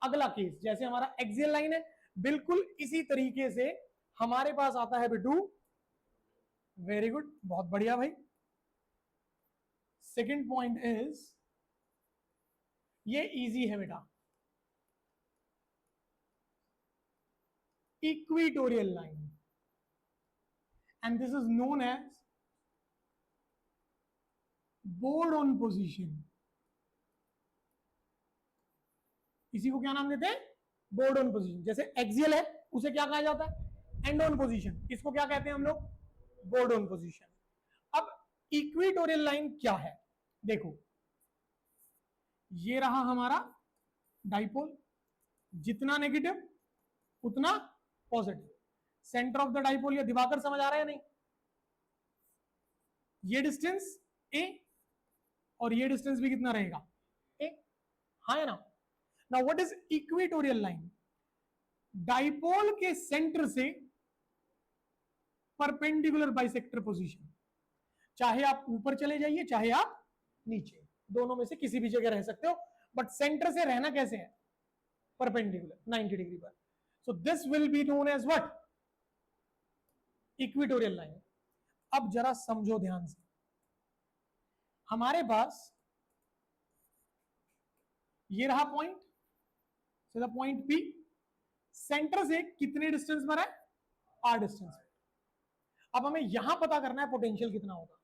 अगला केस, जैसे हमारा एक्सियल लाइन है, बिल्कुल इसी तरीके से हमारे पास आता है बिटू, वेरी गुड, बहुत बढ़िया भाई। सेकेंड पॉइंट इज, ये इजी है बेटा, equatorial line, and this is known as board-on position। इसी को क्या नाम देते हैं, बोर्ड ऑन पोजीशन। जैसे एक्सियल है उसे क्या कहा जाता है, एंड ऑन पोजीशन, इसको क्या कहते हैं हम लोग, बोर्ड ऑन पोजीशन। अब इक्वेटोरियल लाइन क्या है, देखो ये रहा हमारा डाइपोल, जितना नेगेटिव उतना positive. Centre of the dipole, ये दिवाकर समझ आ रहा है नहीं, ये डिस्टेंस a और ये डिस्टेंस भी कितना रहेगा, a, हाँ है ना। Now what is equatorial line, dipole के सेंटर से परपेंडिकुलर बाइसेक्टर पोजीशन, चाहे आप ऊपर चले जाइए चाहे आप नीचे, दोनों में से किसी भी जगह रह सकते हो, बट सेंटर से रहना कैसे है, परपेंडिकुलर 90 डिग्री पर। So this will be known as what, equatorial line. अब जरा समझो ध्यान से, हमारे पास ये रहा पॉइंट, सीधा पॉइंट P, सेंटर से कितने डिस्टेंस पर है, r डिस्टेंस। अब हमें यहां पता करना है पोटेंशियल कितना होगा।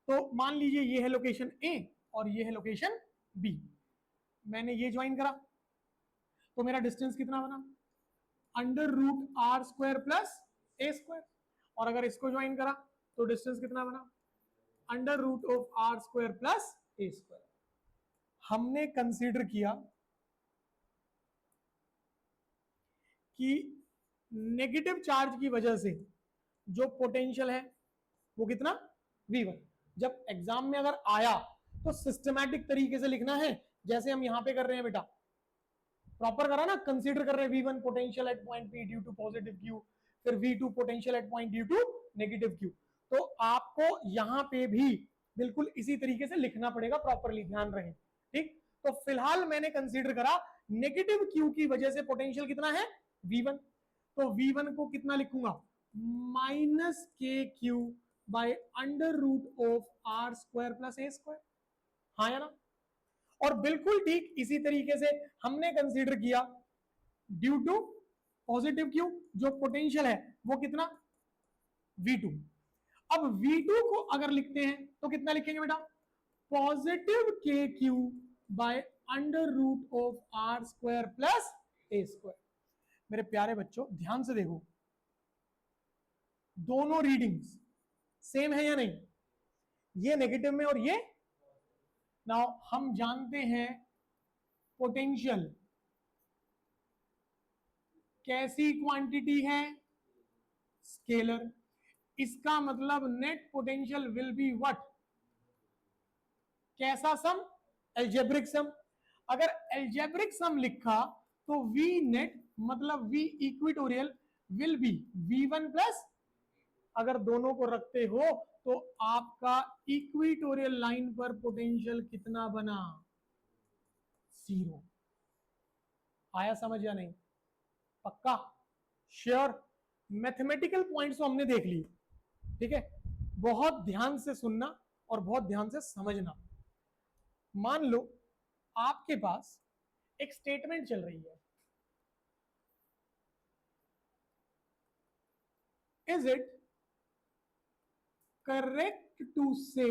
तो मान लीजिए ये है लोकेशन ए और ये है लोकेशन बी, मैंने ये ज्वाइन करा तो मेरा डिस्टेंस कितना बना, under root R square plus A square, और अगर इसको ज्वाइन करा तो डिस्टेंस कितना बना, under root of R square plus A square. हमने कंसीडर किया कि नेगेटिव चार्ज की वजह से जो पोटेंशियल है वो कितना, V1। जब एग्जाम में अगर आया तो सिस्टमैटिक तरीके से लिखना है, जैसे हम यहां पे कर रहे हैं बेटा, प्रॉपर करा ना, कंसीडर कर रहे हैं V1 potential at point P due to positive Q, फिर V2 potential at point due to negative Q। तो आपको यहां पे भी बिल्कुल इसी तरीके से लिखना पड़ेगा, प्रॉपरली ध्यान रहे, ठीक। तो फिलहाल मैंने कंसीडर करा नेगेटिव Q की वजह से पोटेंशियल कितना है, V1। तो V1 को कितना लिखूंगा, minus K Q by under root of R square plus A square, हाँ या ना। और बिल्कुल ठीक इसी तरीके से हमने कंसीडर किया ड्यू टू पॉजिटिव क्यू, जो पोटेंशियल है वो कितना, V2। अब V2 को अगर लिखते हैं तो कितना लिखेंगे बेटा, positive K Q by under root of R square plus A square. मेरे प्यारे बच्चों ध्यान से देखो, दोनों रीडिंग्स सेम है या नहीं, ये नेगेटिव में और ये, नाउ हम जानते हैं पोटेंशियल कैसी क्वांटिटी है, स्केलर, इसका मतलब net potential will be what, कैसा सम, एल्जेब्रिक सम। अगर एल्जेब्रिक सम लिखा तो V नेट मतलब V equatorial will be V1 plus, अगर दोनों को रखते हो तो आपका इक्विटोरियल लाइन पर पोटेंशियल कितना बना, 0। आया समझ या नहीं, पक्का, श्योर। मैथमेटिकल पॉइंट्स तो हमने देख लिए, ठीक है, बहुत ध्यान से सुनना और बहुत ध्यान से समझना। मान लो आपके पास एक स्टेटमेंट चल रही है, is it correct to say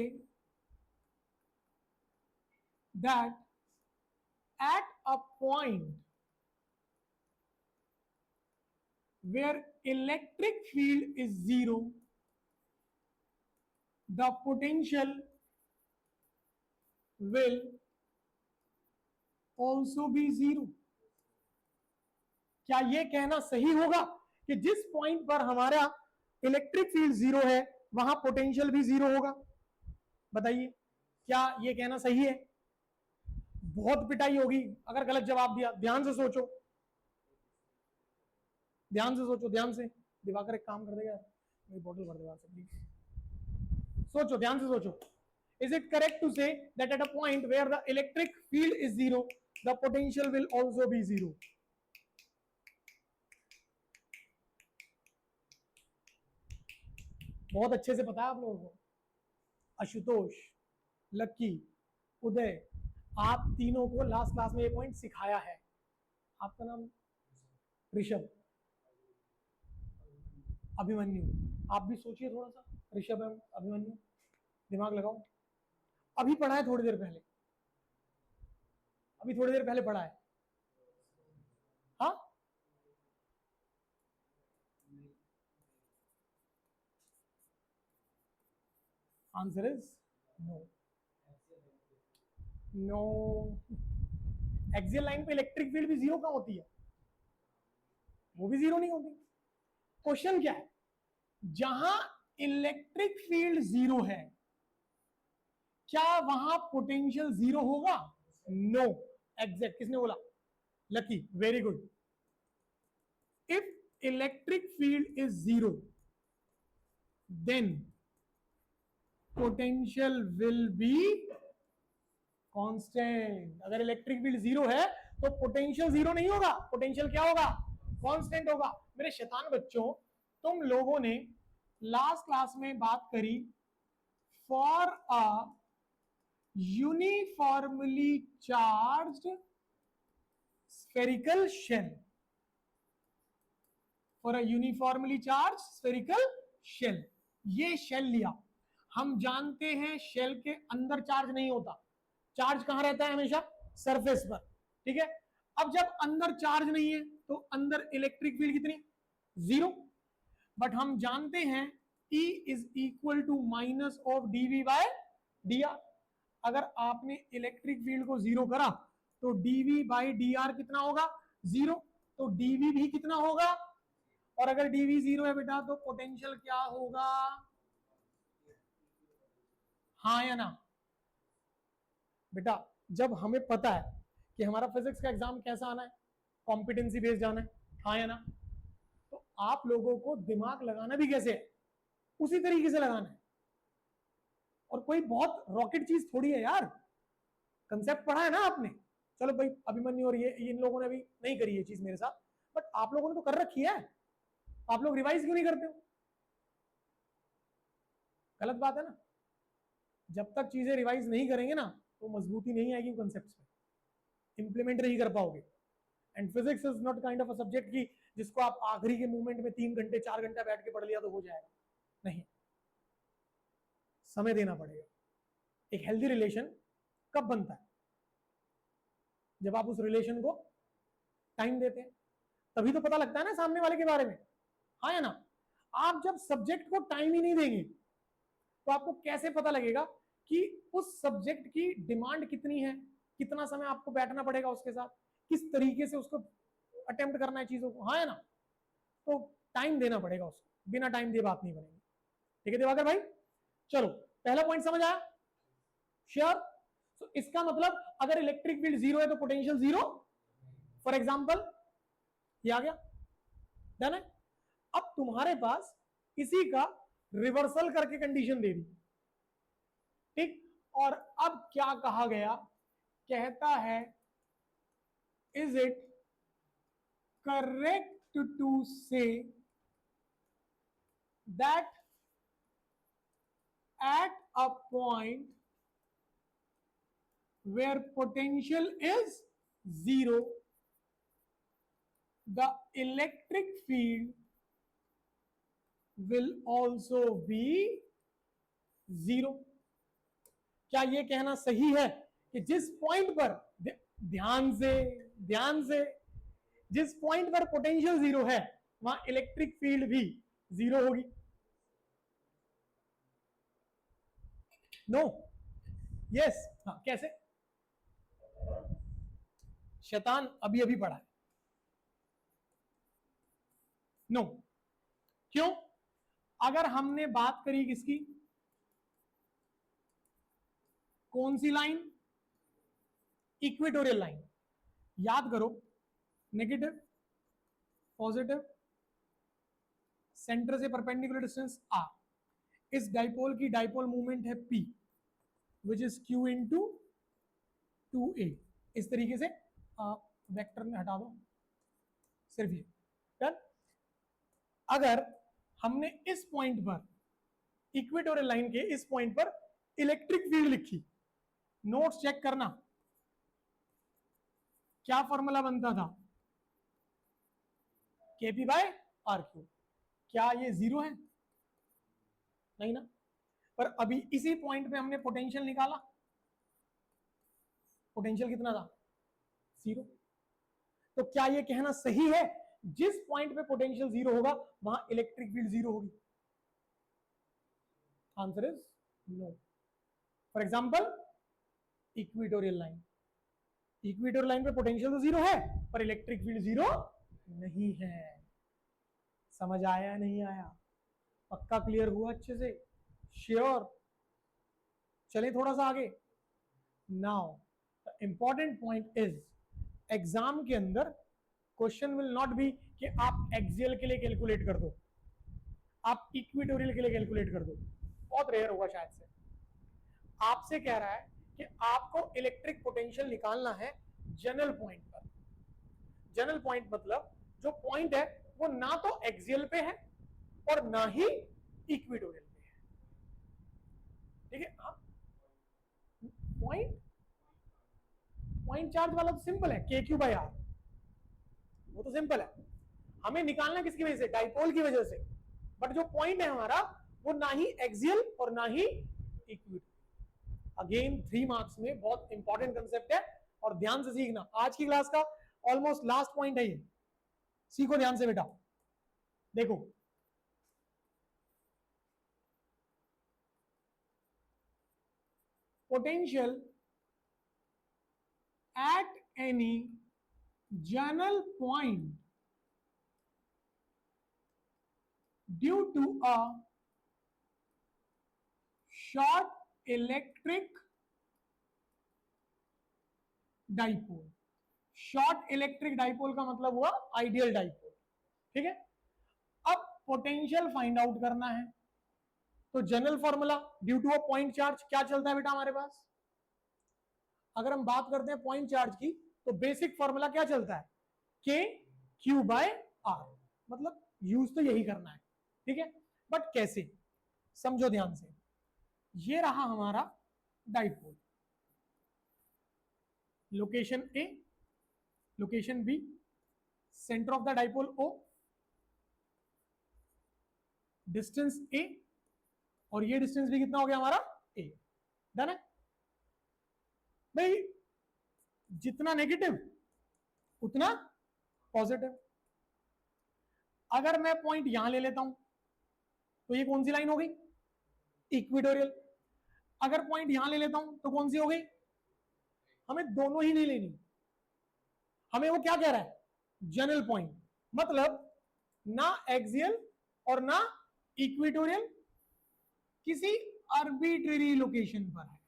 that at a point where electric field is 0, the potential will also be 0। क्या यह कहना सही होगा कि जिस पॉइंट पर हमारा इलेक्ट्रिक फील्ड 0 है वहां पोटेंशियल भी 0 होगा, बताइए क्या यह कहना सही है। बहुत पिटाई होगी अगर गलत जवाब दिया, ध्यान से सोचो, ध्यान से सोचो, ध्यान से। दिवाकर एक काम कर देगा, मेरी बोतल भर देगा प्लीज, सोचो ध्यान से सोचो। Is it correct to say that at a point where the electric field is 0 the potential will also be 0। बहुत अच्छे से पता है आप लोगों को, आशुतोष, लक्की, उदय, आप तीनों को लास्ट क्लास में ये पॉइंट सिखाया है। आपका नाम ऋषभ, अभिमन्यु, आप भी सोचिए थोड़ा सा, ऋषभ एवं अभिमन्यु, दिमाग लगाओ। अभी पढ़ा है थोड़ी देर पहले, अभी थोड़ी देर पहले पढ़ा है, हाँ answer is no. No, axial line पे इलेक्ट्रिक फील्ड भी 0 कहां होती है, वो भी 0 नहीं होती। क्वेश्चन क्या है, जहां इलेक्ट्रिक फील्ड 0 है क्या वहां पोटेंशियल 0 होगा, नो। एग्जैक्ट, किसने बोला, Lucky, very good. If electric field is 0 then potential will be constant. अगर इलेक्ट्रिक फील्ड 0 है तो पोटेंशियल 0 नहीं होगा, पोटेंशियल क्या होगा, कांस्टेंट होगा। मेरे शैतान बच्चों, तुम लोगों ने लास्ट क्लास में बात करी for a uniformly charged spherical shell, for a uniformly charge spherical shell. ये शेल लिया हम जानते हैं शेल के अंदर चार्ज नहीं होता, चार्ज कहां रहता है? हमेशा सरफेस पर, ठीक है। अब जब अंदर चार्ज नहीं है तो अंदर इलेक्ट्रिक फील्ड कितनी? जीरो। बट हम जानते हैं E is equal to minus of dV by dr। अगर आपने इलेक्ट्रिक फील्ड को जीरो करा तो dV बाई dr कितना होगा? जीरो। तो dV भी कितना होगा? और अगर dV जीरो है बेटा तो पोटेंशियल क्या होगा? हाँ या ना? बेटा जब हमें पता है कि हमारा फिजिक्स का एग्जाम कैसा आना है, कॉम्पिटेंसी बेस्ड जाना है, हाँ या ना, तो आप लोगों को दिमाग लगाना भी कैसे है, उसी तरीके से लगाना है। और कोई बहुत रॉकेट चीज थोड़ी है यार, कंसेप्ट पढ़ा है ना आपने। चलो भाई अभिमन्यु और ये इन लोगों ने भी नहीं करी ये चीज मेरे साथ, बट आप लोगों ने तो कर रखी है। आप लोग रिवाइज क्यों नहीं करते हो? गलत बात है ना। जब तक चीजें रिवाइज नहीं करेंगे ना तो मजबूती नहीं आएगी कंसेप्ट्स में, इंप्लीमेंट नहीं कर पाओगे। And physics is not kind of a subject की जिसको आप आखिरी के मूवमेंट में 3 घंटे 4 घंटा बैठ के पढ़ लिया तो हो जाएगा, नहीं, समय देना पड़ेगा। एक हेल्दी रिलेशन कब बनता है? जब आप उस रिलेशन को टाइम देते हैं, तभी तो पता लगता है ना सामने वाले के बारे में, हाँ या ना। आप जब सब्जेक्ट को टाइम ही नहीं देंगे तो आपको कैसे पता लगेगा कि उस सब्जेक्ट की डिमांड कितनी है, कितना समय आपको बैठना पड़ेगा उसके साथ, किस तरीके से उसको अटेम्प्ट करना है चीजों को, हाँ है ना। तो टाइम देना पड़ेगा उसको, बिना टाइम दिए बात नहीं बनेगी। ठीक है दिवाकर भाई, चलो पहला पॉइंट समझ आया? श्योर। तो इसका मतलब अगर इलेक्ट्रिक फील्ड जीरो है तो पोटेंशियल जीरो, फॉर एग्जाम्पल ये आ गया, डन है। अब तुम्हारे पास इसी का रिवर्सल करके कंडीशन दे दी, ठीक। और अब क्या कहा गया? कहता है is it correct to say that at a point where potential is zero, the electric field will also be zero। क्या यह कहना सही है कि जिस पॉइंट पर, ध्यान से जिस पॉइंट पर पोटेंशियल जीरो है वहां इलेक्ट्रिक फील्ड भी जीरो होगी? नो, यस, हाँ कैसे? शैतान अभी अभी पढ़ा है। नो, क्यों? अगर हमने बात करी किसकी, कौन सी लाइन? Equatorial line. याद करो, नेगेटिव, पॉजिटिव, सेंटर से परपेंडिकुलर डिस्टेंस r, इस डाइपोल की डाइपोल मूवमेंट है p which is q into 2a। इस तरीके से वेक्टर में हटा दो सिर्फ ये, डन। अगर हमने इस पॉइंट पर, इक्वेटोरियल लाइन के इस पॉइंट पर इलेक्ट्रिक फील्ड लिखी, नोट्स चेक करना, क्या फॉर्मूला बनता था? kp by R Q. क्या ये जीरो है? नहीं ना। पर अभी इसी पॉइंट पे हमने पोटेंशियल निकाला, पोटेंशियल कितना था? जीरो। तो क्या ये कहना सही है जिस पॉइंट पे पोटेंशियल जीरो होगा वहां इलेक्ट्रिक फील्ड जीरो होगी? Answer is no. For example equatorial line, equatorial line पे पोटेंशियल तो जीरो है पर इलेक्ट्रिक फील्ड जीरो नहीं है। समझ आया या नहीं आया? पक्का क्लियर हुआ अच्छे से? श्योर। चले थोड़ा सा आगे। Now the important point is, exam के अंदर क्वेश्चन विल नॉट बी कि आप एक्सियल के लिए कैलकुलेट कर दो, आप इक्वेटोरियल के लिए कैलकुलेट कर दो, बहुत रेयर होगा शायद से। आपसे कह रहा है कि आपको इलेक्ट्रिक पोटेंशियल निकालना है जनरल पॉइंट पर। जनरल पॉइंट मतलब जो पॉइंट है वो ना तो एक्सियल पे है और ना ही इक्वेटोरियल पे है, ठीक है। पॉइंट चार्ज वाला तो सिंपल है, के क्यू बाई आर, वो तो सिंपल है। हमें निकालना किसकी वजह से? डाइपोल की वजह से। बट जो पॉइंट है हमारा वो ना ही एक्सियल और ना ही इक्विटोरियल। अगेन 3 मार्क्स में बहुत इंपॉर्टेंट कंसेप्ट है और ध्यान से सीखना। आज की क्लास का ऑलमोस्ट लास्ट पॉइंट है ये, सीखो ध्यान से बेटा। देखो potential at any journal point due to a short electric dipole। Short electric dipole का मतलब हुआ आइडियल डाइपोल, ठीक है। अब पोटेंशियल फाइंड आउट करना है, तो general formula due to a point charge क्या चलता है बेटा हमारे पास। अगर हम बात करते हैं पॉइंट चार्ज की, तो बेसिक फॉर्मूला क्या चलता है, के क्यू बाय आर, मतलब यूज तो यही करना है, ठीक है। बट कैसे, समझो ध्यान से। ये रहा हमारा dipole, location A, location B, centre of the dipole O, distance A, और ये डिस्टेंस भी कितना हो गया हमारा ए। डन है भाई, जितना नेगेटिव उतना पॉजिटिव। अगर मैं पॉइंट यहां ले लेता हूं तो ये कौन सी लाइन हो गई, इक्वेटोरियल। अगर पॉइंट यहां ले लेता हूं तो कौन सी हो गई, हमें दोनों ही नहीं लेनी, हमें वो क्या कह रहा है, जनरल पॉइंट, मतलब ना एक्सियल और ना इक्वेटोरियल, किसी आर्बिट्रेरी लोकेशन पर है।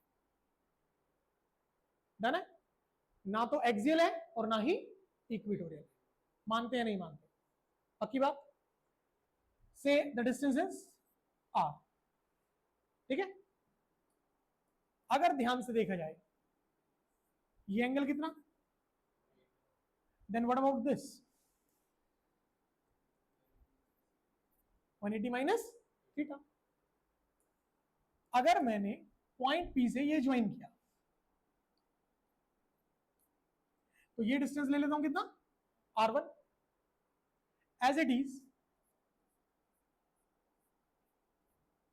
डन है, ना तो एक्सियल है और ना ही इक्वेटोरियल। मानते हैं नहीं मानते, पक्की बात। से द डिस्टेंस इज आर, ठीक है। अगर ध्यान से देखा जाए ये एंगल कितना, then what about this 180 minus theta. अगर मैंने पॉइंट पी से ये ज्वाइन किया तो ये डिस्टेंस ले लेता हूं कितना, r1, एज इट इज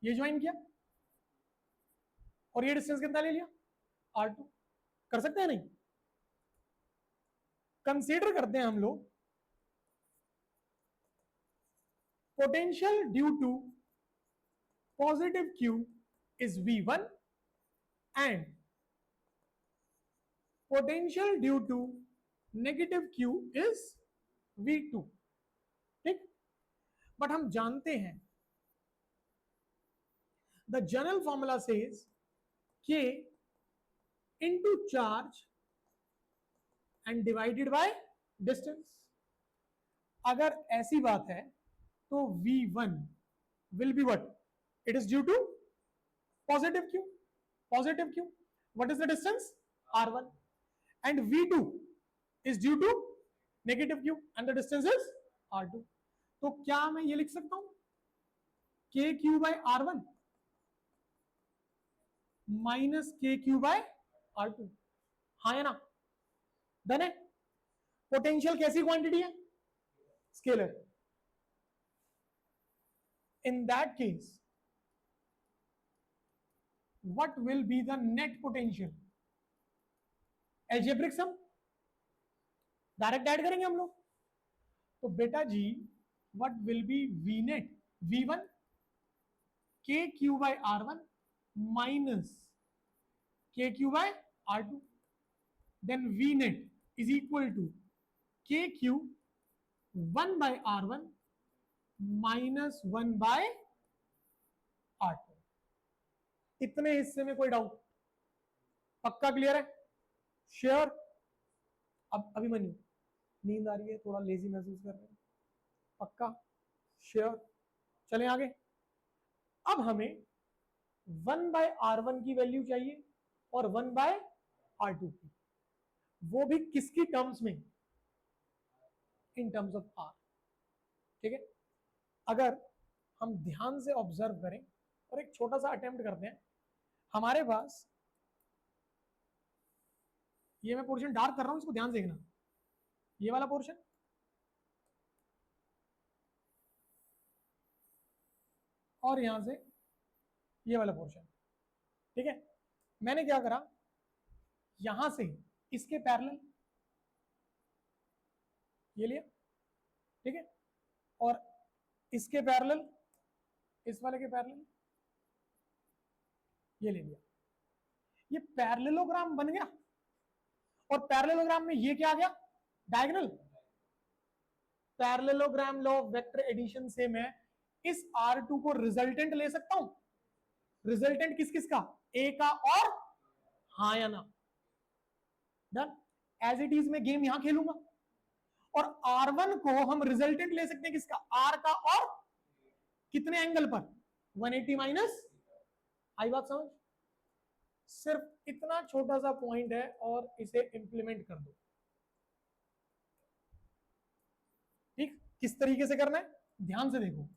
ये ज्वाइन किया और ये डिस्टेंस कितना ले लिया, r2। कर सकते हैं नहीं, कंसीडर करते हैं हम लोग potential due to positive q is V1 and potential due to negative q is V2, ठीक। बट हम जानते हैं the general formula says k into charge and divided by distance। अगर ऐसी बात है तो V1 will be what, it is due to positive q, positive q, what is the distance, r1, and v2 is due to negative q and the distance is r2। तो क्या मैं ये लिख सकता हूं के Q bye r1 minus K Q bye r2, हाँ या ना, डन है। पोटेंशियल कैसी क्वांटिटी है, scalar. In that case what will be the net potential, algebraic sum, direct add करेंगे हम लोग। तो बेटा जी what will be v net, v1 k q by r1 minus k q by r2, then v net is equal to k q 1 by r1 minus 1 by r2। इतने हिस्से में कोई doubt, पक्का क्लियर है, श्योर। अब अभिमन्यु नींद आ रही है, थोड़ा लेजी महसूस कर रहे हैं, पक्का श्योर, चलें आगे। अब हमें 1 बाय r1 की वैल्यू चाहिए और 1 बाय r2 की, वो भी किसकी टर्म्स में, इन टर्म्स ऑफ r, ठीक है। अगर हम ध्यान से ऑब्जर्व करें और एक छोटा सा अटेम्प्ट करते हैं, हमारे पास ये मैं पोर्शन डार्क कर रहा हूं, इसको ध्यान से देखना, ये वाला पोर्शन और यहां से ये वाला पोर्शन, ठीक है। मैंने क्या करा, यहां से इसके पैरेलल ये लिया, ठीक है, और इसके पैरेलल, इस वाले के पैरेलल ये ले लिया। ये पैरेललोग्राम बन गया, और पैरेललोग्राम में ये क्या आ गया, diagonal. Parallelogram law of vector addition से मैं इस R2 को रिजल्टेंट ले सकता हूं। रिजल्टेंट किस किस का, ए का और, हाँ या ना, डन। एज इट इज मैं गेम यहां खेलूंगा, और R1 को हम रिजल्टेंट ले सकते हैं किसका, R का और कितने एंगल पर, 180 माइनस। आई बात समझ? सिर्फ इतना छोटा सा पॉइंट है और इसे इंप्लीमेंट कर दो। ठीक, किस तरीके से करना है ध्यान से देखो,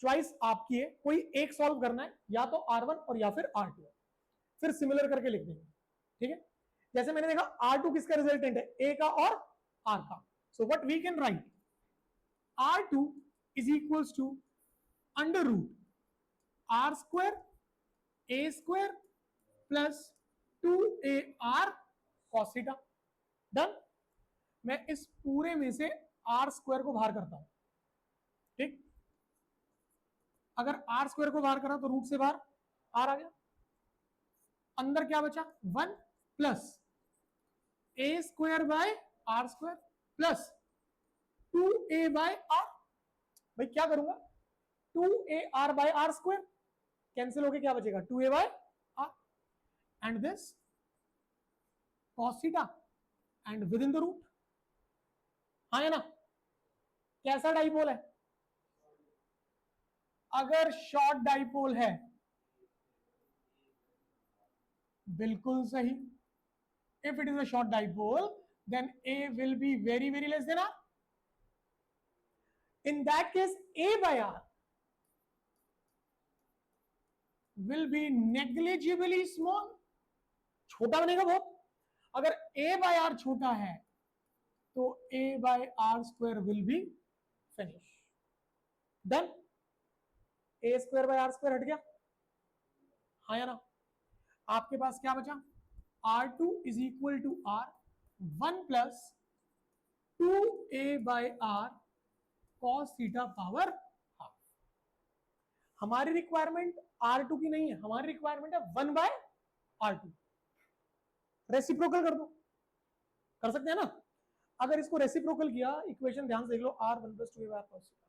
चॉइस आपकी है, कोई एक सॉल्व करना है, या तो R1 और या फिर R2, फिर सिमिलर करके लिख देंगे, ठीक है। जैसे मैंने देखा R2 किसका रिजल्टेंट है, ए का और R का, so what we can write, R2 is equals to under root R square A square plus 2AR cos theta. Done. मैं इस पूरे में से R स्क्वायर को बाहर करता हूं, ठीक। अगर R स्क्वायर को बाहर करा तो रूट से बाहर R आ गया, अंदर क्या बचा, 1 plus A square by R square plus 2A by R। भाई क्या करूंगा, 2AR bye R square cancel होके क्या बचेगा, 2A by R, and this cos theta and within the root, हाँ है ना। कैसा डाइपोल है, अगर शॉर्ट डाइपोल है, बिल्कुल सही, if it is a short dipole then A will be very very less than R. In that case A by R will be negligibly small, छोटा बनेगा बहुत। अगर A by R छोटा है तो A by R square will be finish, done। A square by R square हट गया, हाँ या ना। आपके पास क्या बचा, R2 is equal to R 1 plus 2A by R cos theta power half. हमारी रिक्वायरमेंट R2 की नहीं है, हमारी रिक्वायरमेंट है 1 by R2। रेसिप्रोकल कर दो, कर सकते हैं ना। अगर इसको रेसिप्रोकल किया, इक्वेशन ध्यान से देख लो, R1 plus 2A by R cos theta.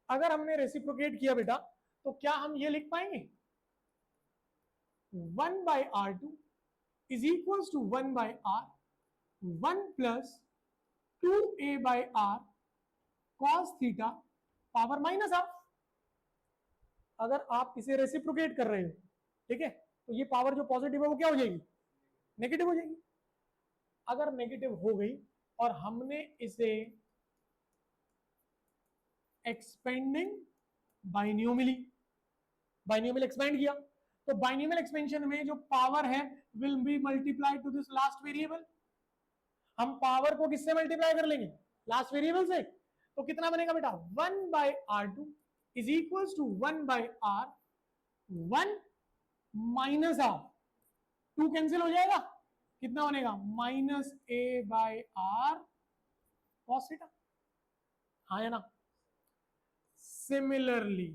अगर हमने रेसिप्रोकेट किया बेटा, तो क्या हम ये लिख पाएंगे, 1 by R2 is equals to 1 by R 1 plus 2A by R cos theta power minus half. अगर आप इसे रेसिप्रोकेट कर रहे हो, ठीक है, तो ये पावर जो पॉजिटिव है वो क्या हो जाएगी, नेगेटिव हो जाएगी। अगर नेगेटिव हो गई और हमने इसे एक्सपेंडिंग बाइनोमियली, बाइनोमियल एक्सपेंड किया, तो बाइनोमियल एक्सपेंशन में जो पावर है will be multiplied to this last variable. हम पावर को किससे मल्टीप्लाई कर लेंगे, लास्ट वेरिएबल से। तो कितना बनेगा बेटा, 1 by R2 is equals to 1 by R 1 minus half, 2 cancel हो जाएगा, कितना बनेगा, minus A by R cos theta, हाँ या ना। सिमिलरली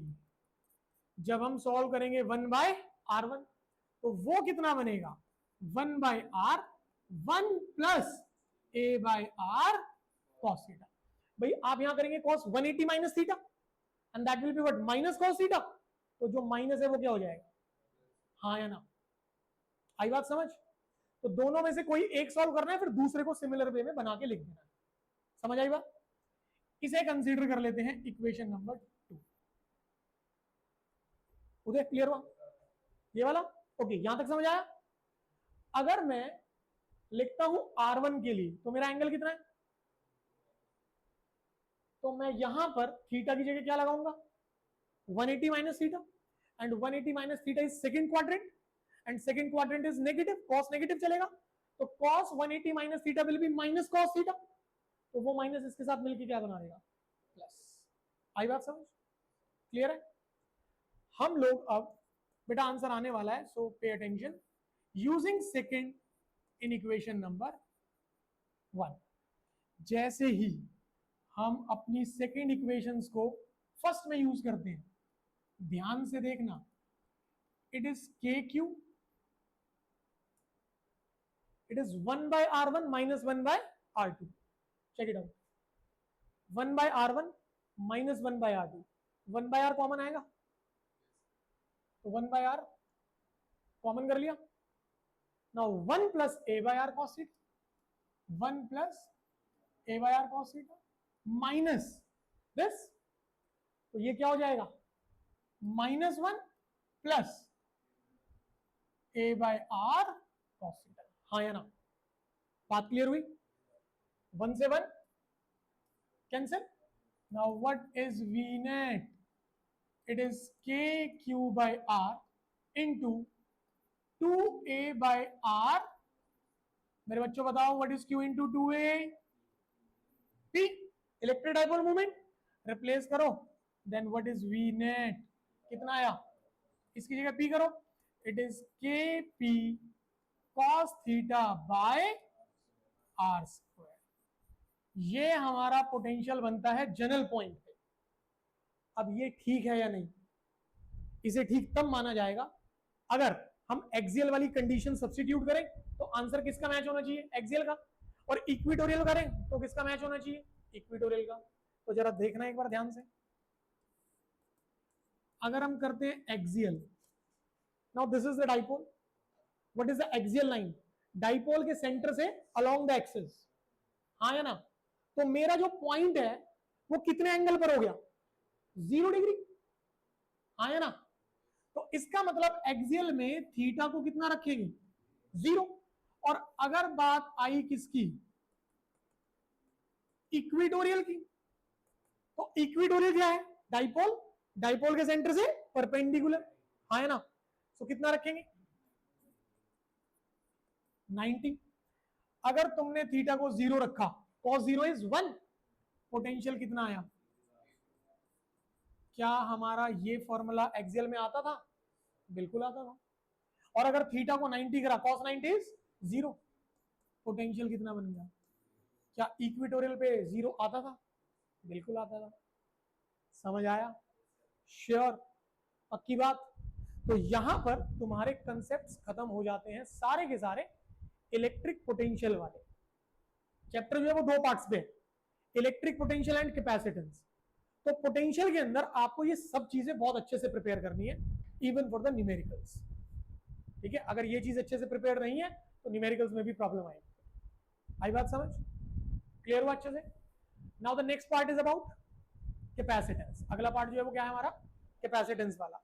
जब हम सॉल्व करेंगे 1 बाय R1, तो वो कितना बनेगा, 1 by R 1 plus A by R cos theta. भाई आप यहां करेंगे cos 180 minus theta and that will be what, minus cos theta, तो जो माइनस है वो क्या हो जाएगा, हाँ या ना। आई बात समझ? तो दोनों में से कोई एक सॉल्व करना है, फिर दूसरे को सिमिलर वे में बना के लिख देना है। समझ आई बात? इसे कंसीडर कर लेते हैं इक्वेशन नंबर 2। उधर क्लियर हुआ ये वाला? ओके, यहां तक समझ आया। अगर मैं लिखता हूं R1 के लिए, तो मेरा एंगल कितना है, तो मैं यहां पर थीटा की जगह क्या लगाऊंगा, 180 minus theta, and 180 minus theta is second quadrant, and second quadrant is negative, cos negative चलेगा, तो cos 180 minus theta will be minus cos theta, तो वो माइनस इसके साथ मिलकर क्या बना देगा, प्लस। आई बात समझ? क्लियर है? हम लोग अब बेटा आंसर आने वाला है, so pay attention. Using second in equation number 1, जैसे ही हम अपनी सेकेंड इक्वेशंस को फर्स्ट में यूज करते हैं, ध्यान से देखना, it is K Q, it is 1 by r1 minus 1 by r2. check it out. 1 by r1 minus 1 by r2. 1 by r common आएगा, तो 1 by r कॉमन कर लिया। Now 1 plus a by r cos theta, 1 plus a by r cos theta minus this, तो ये क्या हो जाएगा, -1 plus a by r cos theta। हाँ या ना, बात क्लियर हुई? 1 से 1 cancel. Now what is v net? It is kq by r into 2a by r। मेरे बच्चों बताओ what is q into 2a? p, electric dipole moment, replace करो, then what is v net? कितना आया, इसकी जगह p करो, it is kp cos theta by r square. ये हमारा पोटेंशियल बनता है जनरल पॉइंट पे। अब ये ठीक है या नहीं? इसे ठीक तब माना जाएगा अगर हम एक्सियल वाली कंडीशन सब्स्टिट्यूट करें, तो आंसर किसका मैच होना चाहिए, एक्सियल का, और इक्विटोरियल करें तो किसका मैच होना चाहिए, इक्विटोरियल का। तो जरा देखना एक बार ध्यान से, अगर हम करते हैं axial, now this is the dipole, what is the axial line, dipole के सेंटर से अलोंग द एक्सिस, हाँ या ना? तो मेरा जो पॉइंट है वो कितने एंगल पर हो गया, 0 डिग्री, हाँ या ना? तो इसका मतलब एक्सियल में थीटा को कितना रखेंगे, 0। और अगर बात आई किसकी, इक्विटोरियल की, तो इक्विटोरियल क्या है, डाइपोल, डाइपोल के सेंटर से परपेंडिकुलर, हाँ या ना? तो कितना रखेंगे, 90। अगर तुमने थीटा को 0 रखा, cos 0 इज 1, पोटेंशियल कितना आया? क्या हमारा ये फॉर्मूला एक्सियल में आता था? बिल्कुल आता था। और अगर थीटा को 90 करा, cos 90 इज 0, पोटेंशियल कितना बन गया? क्या इक्विटोरियल पे 0 आता था? बिल्कुल आता था। समझ आया? श्योर, पक्की बात? तो यहां पर तुम्हारे कंसेप्ट्स खत्म हो जाते हैं सारे के सारे इलेक्ट्रिक पोटेंशियल वाले। चैप्टर जो है वो 2 पार्ट्स पे, इलेक्ट्रिक पोटेंशियल एंड कैपेसिटेंस। तो पोटेंशियल के अंदर आपको ये सब चीजें बहुत अच्छे से प्रिपेयर करनी है, इवन फॉर द न्यूमेरिकल्स। ठीक है, अगर ये चीज अच्छे से प्रिपेयर नहीं है तो न्यूमेरिकल्स में भी प्रॉब्लम आएगी। आई बात समझ? क्लियर हुआ अच्छे से? Now the next part is about capacitance. अगला पार्ट जो है वो क्या है हमारा, कैपेसिटेंस वाला।